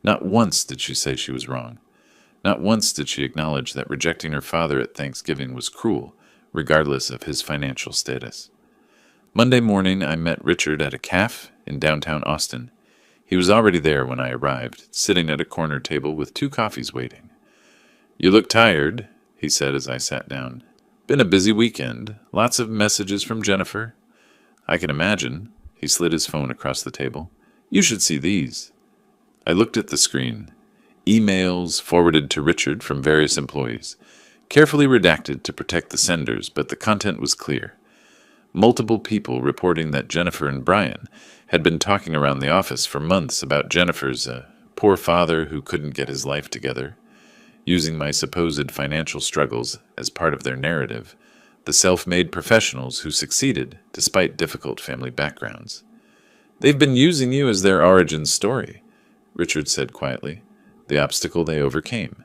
Not once did she say she was wrong. Not once did she acknowledge that rejecting her father at Thanksgiving was cruel, regardless of his financial status. Monday morning, I met Richard at a cafe in downtown Austin. He was already there when I arrived, sitting at a corner table with 2 coffees waiting. "You look tired," he said as I sat down. "Been a busy weekend. Lots of messages from Jennifer." "I can imagine." He slid his phone across the table. "You should see these." I looked at the screen. Emails forwarded to Richard from various employees. Carefully redacted to protect the senders, but the content was clear. Multiple people reporting that Jennifer and Brian had been talking around the office for months about Jennifer's poor father who couldn't get his life together. Using my supposed financial struggles as part of their narrative, the self-made professionals who succeeded despite difficult family backgrounds. "They've been using you as their origin story," Richard said quietly, the obstacle they overcame.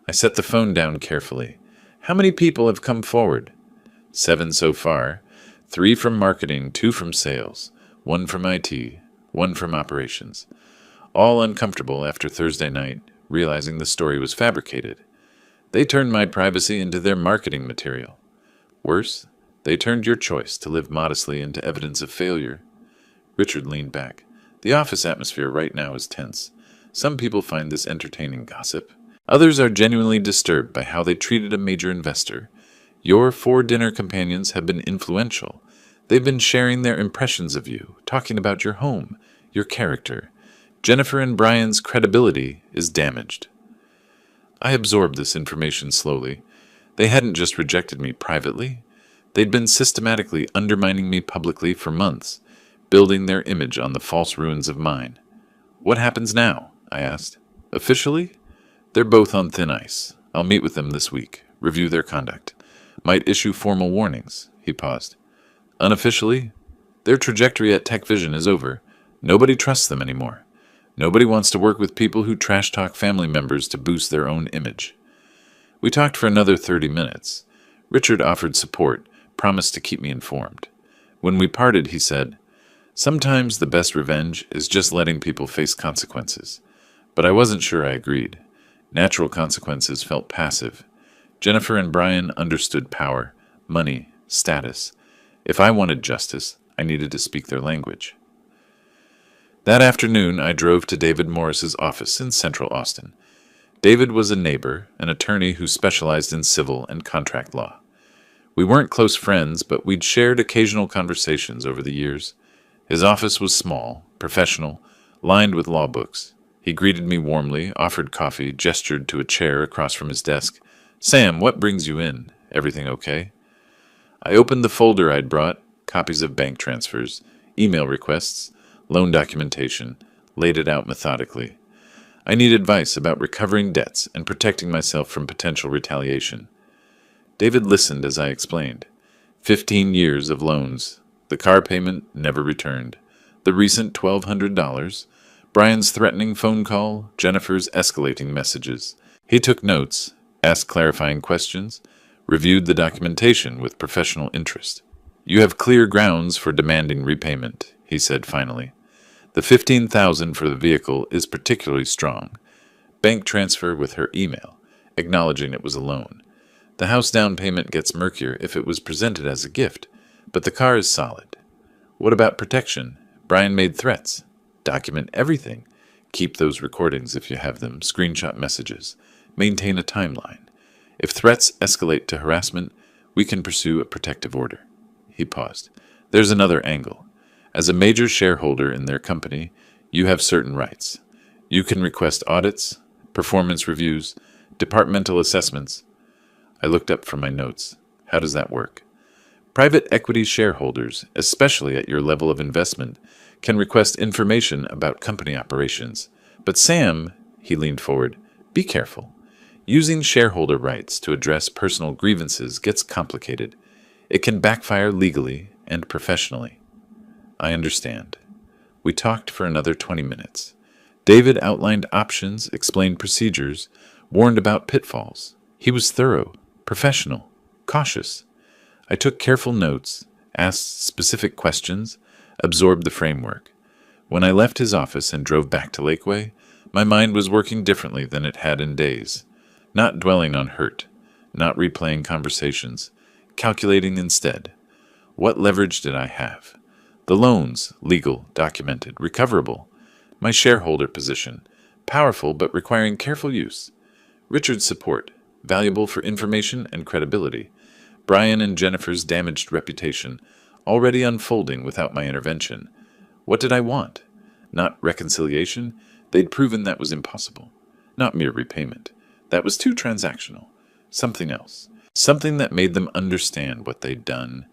I set the phone down carefully. "How many people have come forward?" 7 so far, 3 from marketing, 2 from sales, 1 from IT, 1 from operations. All uncomfortable after Thursday night, realizing the story was fabricated. They turned my privacy into their marketing material. Worse, they turned your choice to live modestly into evidence of failure. Richard leaned back. "The office atmosphere right now is tense. Some people find this entertaining gossip. Others are genuinely disturbed by how they treated a major investor. Your 4 dinner companions have been influential. They've been sharing their impressions of you, talking about your home, your character. Jennifer and Brian's credibility is damaged." I absorbed this information slowly. They hadn't just rejected me privately. They'd been systematically undermining me publicly for months, building their image on the false ruins of mine. "What happens now?" I asked. "Officially? They're both on thin ice. I'll meet with them this week, review their conduct. Might issue formal warnings." He paused. "Unofficially, their trajectory at Tech Vision is over. Nobody trusts them anymore. Nobody wants to work with people who trash-talk family members to boost their own image." We talked for another 30 minutes. Richard offered support, promised to keep me informed. When we parted, he said, "Sometimes the best revenge is just letting people face consequences." But I wasn't sure I agreed. Natural consequences felt passive. Jennifer and Brian understood power, money, status. If I wanted justice, I needed to speak their language. That afternoon, I drove to David Morris's office in Central Austin. David was a neighbor, an attorney who specialized in civil and contract law. We weren't close friends, but we'd shared occasional conversations over the years. His office was small, professional, lined with law books. He greeted me warmly, offered coffee, gestured to a chair across from his desk. "Sam, what brings you in? Everything okay?" I opened the folder I'd brought, copies of bank transfers, email requests, loan documentation, laid it out methodically. I need advice about recovering debts and protecting myself from potential retaliation. David listened as I explained. 15 years of loans. The car payment never returned. The recent $1,200. Brian's threatening phone call. Jennifer's escalating messages. He took notes, asked clarifying questions, reviewed the documentation with professional interest. "You have clear grounds for demanding repayment," he said finally. "The $15,000 for the vehicle is particularly strong. Bank transfer with her email, acknowledging it was a loan. The house down payment gets murkier if it was presented as a gift, but the car is solid. What about protection? Brian made threats. Document everything. Keep those recordings if you have them, screenshot messages. Maintain a timeline. If threats escalate to harassment, we can pursue a protective order." He paused. "There's another angle. As a major shareholder in their company, you have certain rights. You can request audits, performance reviews, departmental assessments." I looked up from my notes. "How does that work?" "Private equity shareholders, especially at your level of investment, can request information about company operations. But Sam," he leaned forward, "be careful. Using shareholder rights to address personal grievances gets complicated. It can backfire legally and professionally." "I understand." We talked for another 20 minutes. David outlined options, explained procedures, warned about pitfalls. He was thorough, professional, cautious. I took careful notes, asked specific questions, absorbed the framework. When I left his office and drove back to Lakeway, my mind was working differently than it had in days. Not dwelling on hurt, not replaying conversations, calculating instead. What leverage did I have? The loans, legal, documented, recoverable. My shareholder position, powerful but requiring careful use. Richard's support, valuable for information and credibility. Brian and Jennifer's damaged reputation, already unfolding without my intervention. What did I want? Not reconciliation. They'd proven that was impossible. Not mere repayment. That was too transactional. Something else. Something that made them understand what they'd done,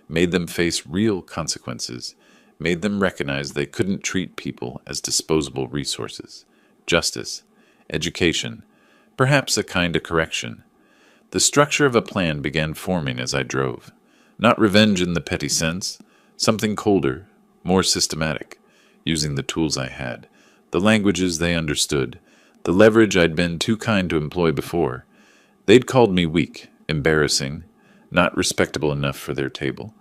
made them face real consequences, made them recognize they couldn't treat people as disposable resources. Justice, education, perhaps a kind of correction. The structure of a plan began forming as I drove. Not revenge in the petty sense, something colder, more systematic, using the tools I had, the languages they understood, the leverage I'd been too kind to employ before. They'd called me weak, embarrassing, not respectable enough for their table.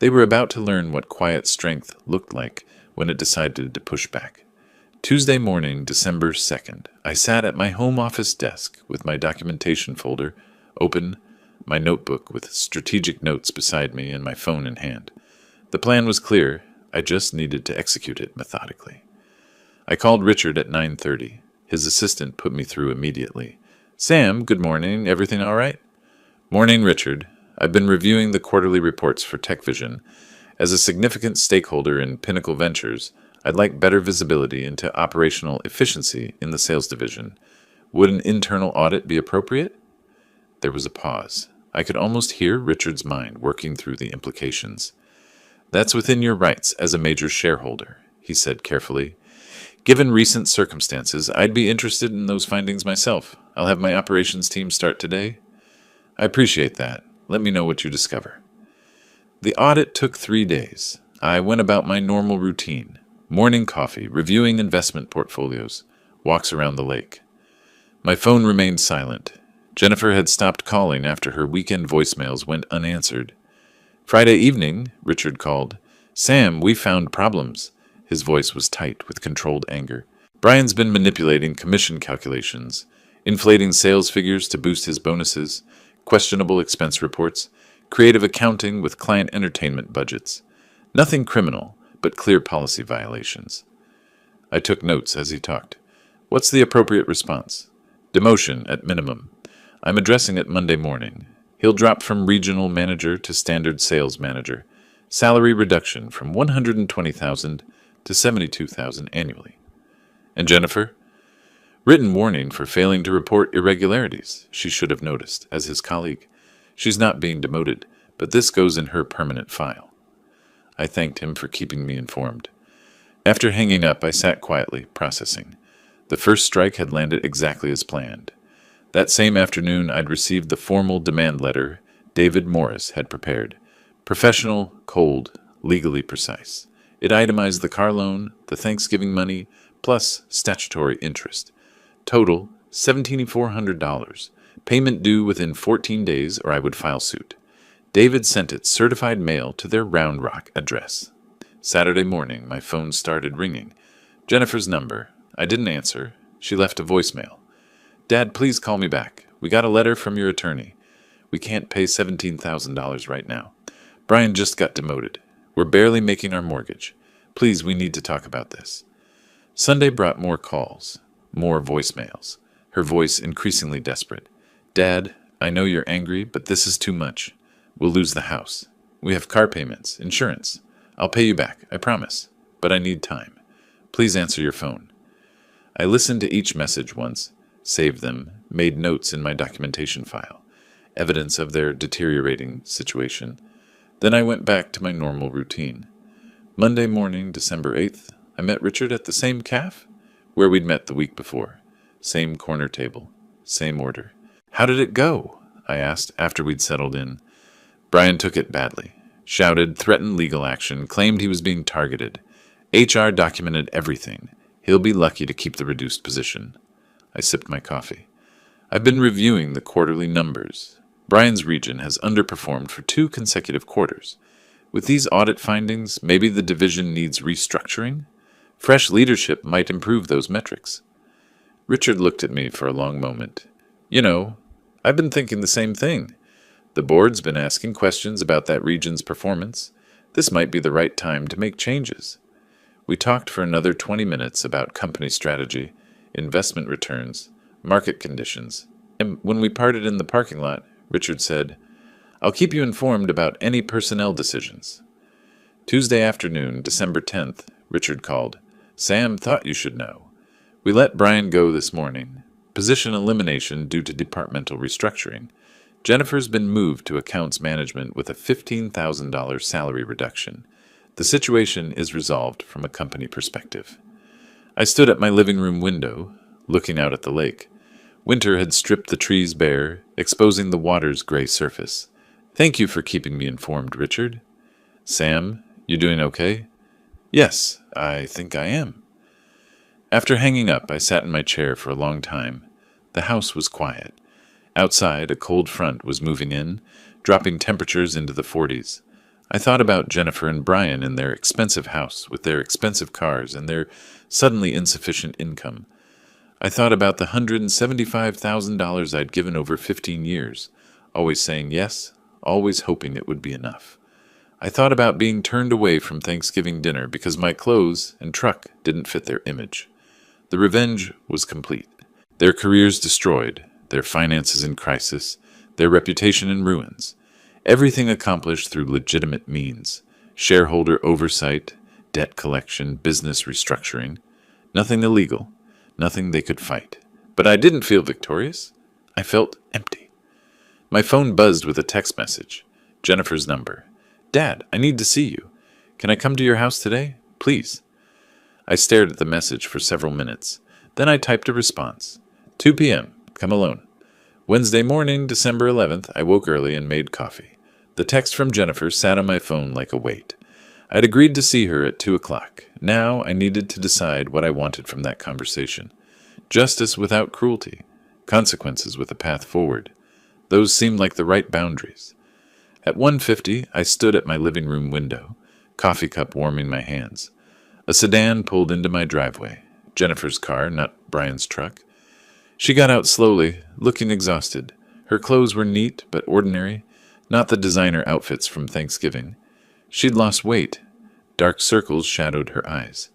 They were about to learn what quiet strength looked like when it decided to push back. Tuesday morning, December 2nd, I sat at my home office desk with my documentation folder open, my notebook with strategic notes beside me and my phone in hand. The plan was clear. I just needed to execute it methodically. I called Richard at 9:30. His assistant put me through immediately. "Sam, good morning. Everything all right?" "Morning, Richard. I've been reviewing the quarterly reports for TechVision. As a significant stakeholder in Pinnacle Ventures, I'd like better visibility into operational efficiency in the sales division. Would an internal audit be appropriate?" There was a pause. I could almost hear Richard's mind working through the implications. "That's within your rights as a major shareholder," he said carefully. "Given recent circumstances, I'd be interested in those findings myself. I'll have my operations team start today." "I appreciate that. Let me know what you discover." The audit took 3 days. I went about my normal routine. Morning coffee, reviewing investment portfolios, walks around the lake. My phone remained silent. Jennifer had stopped calling after her weekend voicemails went unanswered. Friday evening, Richard called. "Sam, we found problems." His voice was tight with controlled anger. "Brian's been manipulating commission calculations, inflating sales figures to boost his bonuses, questionable expense reports, creative accounting with client entertainment budgets. Nothing criminal, but clear policy violations." I took notes as he talked. "What's the appropriate response?" "Demotion, at minimum. I'm addressing it Monday morning. He'll drop from regional manager to standard sales manager. Salary reduction from $120,000 to $72,000 annually." "And Jennifer?" "Written warning for failing to report irregularities. She should have noticed, as his colleague. She's not being demoted, but this goes in her permanent file." I thanked him for keeping me informed. After hanging up, I sat quietly, processing. The first strike had landed exactly as planned. That same afternoon, I'd received the formal demand letter David Morris had prepared. Professional, cold, legally precise. It itemized the car loan, the Thanksgiving money, plus statutory interest. Total, $1,700. Payment due within 14 days or I would file suit. David sent it certified mail to their Round Rock address. Saturday morning, my phone started ringing. Jennifer's number. I didn't answer. She left a voicemail. "Dad, please call me back. We got a letter from your attorney. We can't pay $17,000 right now. Brian just got demoted. We're barely making our mortgage. Please, we need to talk about this." Sunday brought more calls, more voicemails, her voice increasingly desperate. "Dad, I know you're angry, but this is too much. We'll lose the house. We have car payments, insurance. I'll pay you back, I promise. But I need time. Please answer your phone." I listened to each message once, saved them, made notes in my documentation file, evidence of their deteriorating situation. Then I went back to my normal routine. Monday morning, December 8th, I met Richard at the same cafe where we'd met the week before. Same corner table, same order. "How did it go?" I asked after we'd settled in. Brian took it badly. Shouted, threatened legal action, claimed he was being targeted. HR documented everything. He'll be lucky to keep the reduced position. I sipped my coffee. "I've been reviewing the quarterly numbers. Brian's region has underperformed for 2 consecutive quarters. With these audit findings, maybe the division needs restructuring? Fresh leadership might improve those metrics. Richard looked at me for a long moment. You know, I've been thinking the same thing. The board's been asking questions about that region's performance. This might be the right time to make changes. We talked for another 20 minutes about company strategy, investment returns, market conditions, and when we parted in the parking lot, Richard said, "I'll keep you informed about any personnel decisions." Tuesday afternoon, December 10th, Richard called. "Sam, thought you should know. We let Brian go this morning. Position elimination due to departmental restructuring. Jennifer's been moved to accounts management with a $15,000 salary reduction. The situation is resolved from a company perspective." I stood at my living room window, looking out at the lake. Winter had stripped the trees bare, exposing the water's gray surface. "Thank you for keeping me informed, Richard." "Sam, you doing okay?" "Yes, I think I am." After hanging up, I sat in my chair for a long time. The house was quiet. Outside, a cold front was moving in, dropping temperatures into the 40s. I thought about Jennifer and Brian in their expensive house with their expensive cars and their suddenly insufficient income. I thought about the $175,000 I'd given over 15 years, always saying yes, always hoping it would be enough. I thought about being turned away from Thanksgiving dinner because my clothes and truck didn't fit their image. The revenge was complete. Their careers destroyed, their finances in crisis, their reputation in ruins. Everything accomplished through legitimate means. Shareholder oversight, debt collection, business restructuring. Nothing illegal. Nothing they could fight. But I didn't feel victorious. I felt empty. My phone buzzed with a text message. Jennifer's number. "Dad, I need to see you. Can I come to your house today? Please." I stared at the message for several minutes. Then I typed a response. 2 p.m. Come alone. Wednesday morning, December 11th, I woke early and made coffee. The text from Jennifer sat on my phone like a weight. I'd agreed to see her at 2 o'clock. Now I needed to decide what I wanted from that conversation. Justice without cruelty. Consequences with a path forward. Those seemed like the right boundaries. At 1:50, I stood at my living room window, coffee cup warming my hands. A sedan pulled into my driveway. Jennifer's car, not Brian's truck. She got out slowly, looking exhausted. Her clothes were neat but ordinary, not the designer outfits from Thanksgiving. She'd lost weight. Dark circles shadowed her eyes.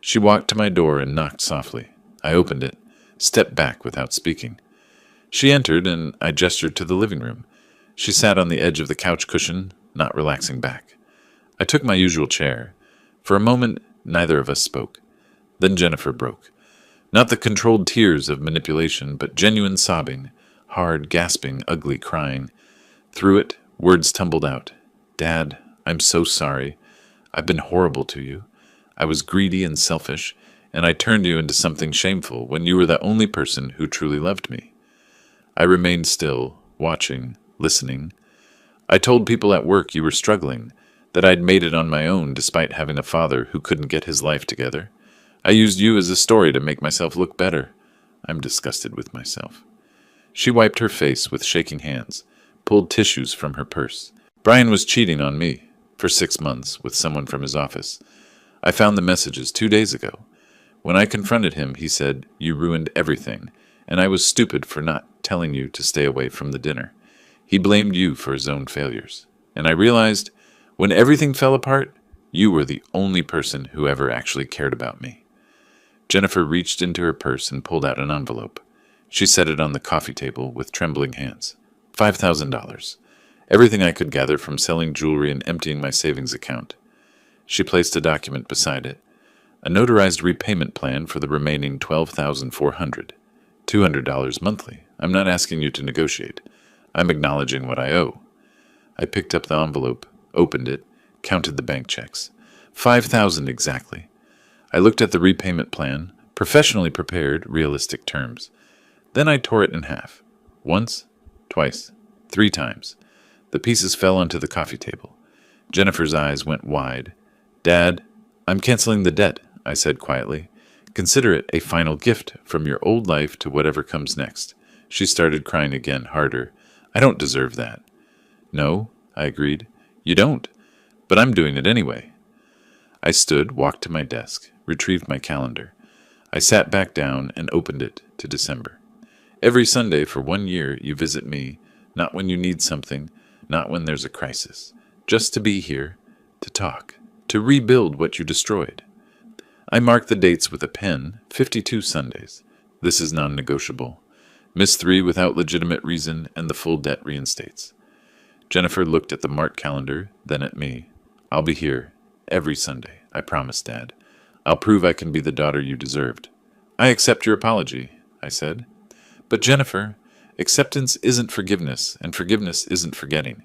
She walked to my door and knocked softly. I opened it, stepped back without speaking. She entered, and I gestured to the living room. She sat on the edge of the couch cushion, not relaxing back. I took my usual chair. For a moment, neither of us spoke. Then Jennifer broke. Not the controlled tears of manipulation, but genuine sobbing, hard, gasping, ugly crying. Through it, words tumbled out. "Dad, I'm so sorry. I've been horrible to you. I was greedy and selfish, and I turned you into something shameful when you were the only person who truly loved me." I remained still, watching, listening. "I told people at work you were struggling, that I'd made it on my own despite having a father who couldn't get his life together. I used you as a story to make myself look better. I'm disgusted with myself." She wiped her face with shaking hands, pulled tissues from her purse. "Brian was cheating on me for 6 months with someone from his office. I found the messages 2 days ago. When I confronted him, he said, 'You ruined everything, and I was stupid for not telling you to stay away from the dinner.' He blamed you for his own failures. And I realized, when everything fell apart, you were the only person who ever actually cared about me." Jennifer reached into her purse and pulled out an envelope. She set it on the coffee table with trembling hands. $5,000. Everything I could gather from selling jewelry and emptying my savings account. She placed a document beside it. A notarized repayment plan for the remaining $12,400. $200 monthly. I'm not asking you to negotiate. I'm acknowledging what I owe. I picked up the envelope, opened it, counted the bank checks. $5,000 exactly. I looked at the repayment plan, professionally prepared, realistic terms. Then I tore it in half. Once, twice, 3 times. The pieces fell onto the coffee table. Jennifer's eyes went wide. "Dad, I'm canceling the debt," I said quietly. "Consider it a final gift from your old life to whatever comes next." She started crying again, harder. I don't deserve that. No, I agreed. You don't, but I'm doing it anyway. I stood, walked to my desk, retrieved my calendar. I sat back down and opened it to December. Every Sunday for 1 year you visit me, not when you need something, not when there's a crisis, just to be here, to talk, to rebuild what you destroyed. I mark the dates with a pen, 52 Sundays. This is non-negotiable. Miss 3 without legitimate reason, and the full debt reinstates. Jennifer looked at the marked calendar, then at me. I'll be here, every Sunday, I promise, Dad. I'll prove I can be the daughter you deserved. I accept your apology, I said. But Jennifer, acceptance isn't forgiveness, and forgiveness isn't forgetting.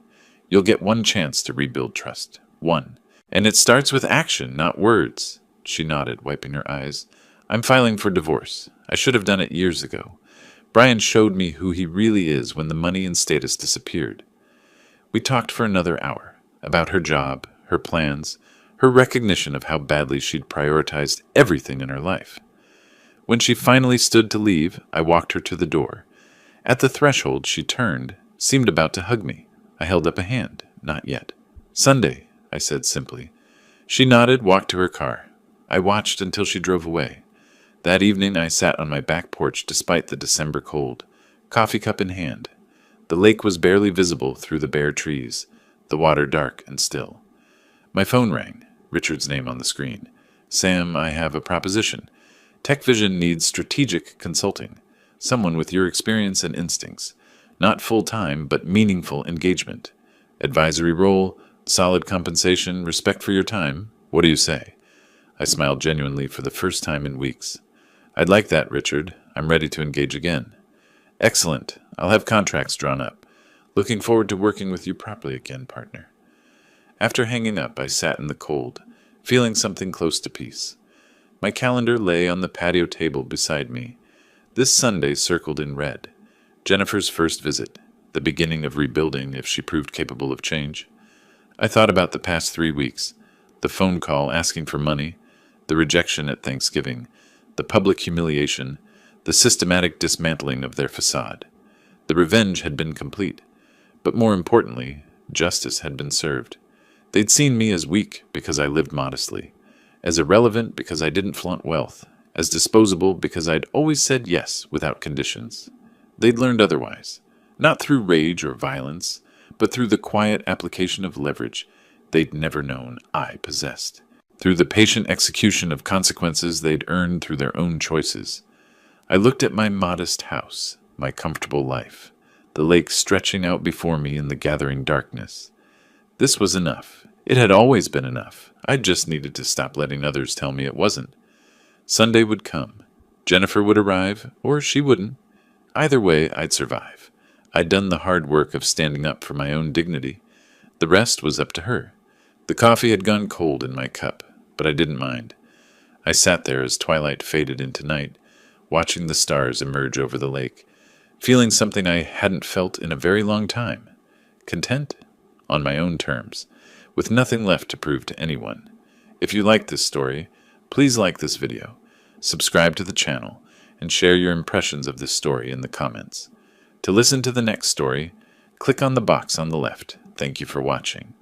You'll get one chance to rebuild trust. One. And it starts with action, not words. She nodded, wiping her eyes. I'm filing for divorce. I should have done it years ago. Brian showed me who he really is when the money and status disappeared. We talked for another hour, about her job, her plans, her recognition of how badly she'd prioritized everything in her life. When she finally stood to leave, I walked her to the door. At the threshold, she turned, seemed about to hug me. I held up a hand. Not yet. Sunday, I said simply. She nodded, walked to her car. I watched until she drove away. That evening I sat on my back porch despite the December cold, coffee cup in hand. The lake was barely visible through the bare trees, the water dark and still. My phone rang, Richard's name on the screen. Sam, I have a proposition. TechVision needs strategic consulting, someone with your experience and instincts. Not full-time, but meaningful engagement. Advisory role, solid compensation, respect for your time. What do you say? I smiled genuinely for the first time in weeks. I'd like that, Richard. I'm ready to engage again. Excellent. I'll have contracts drawn up. Looking forward to working with you properly again, partner. After hanging up, I sat in the cold, feeling something close to peace. My calendar lay on the patio table beside me. This Sunday circled in red. Jennifer's first visit, the beginning of rebuilding if she proved capable of change. I thought about the past 3 weeks, the phone call asking for money, the rejection at Thanksgiving, the public humiliation, the systematic dismantling of their facade. The revenge had been complete, but more importantly, justice had been served. They'd seen me as weak because I lived modestly, as irrelevant because I didn't flaunt wealth, as disposable because I'd always said yes without conditions. They'd learned otherwise, not through rage or violence, but through the quiet application of leverage they'd never known I possessed, through the patient execution of consequences they'd earned through their own choices. I looked at my modest house, my comfortable life, the lake stretching out before me in the gathering darkness. This was enough. It had always been enough. I just needed to stop letting others tell me it wasn't. Sunday would come. Jennifer would arrive, or she wouldn't. Either way, I'd survive. I'd done the hard work of standing up for my own dignity. The rest was up to her. The coffee had gone cold in my cup, but I didn't mind. I sat there as twilight faded into night, watching the stars emerge over the lake, feeling something I hadn't felt in a very long time. Content? On my own terms, with nothing left to prove to anyone. If you like this story, please like this video, subscribe to the channel, and share your impressions of this story in the comments. To listen to the next story, click on the box on the left. Thank you for watching.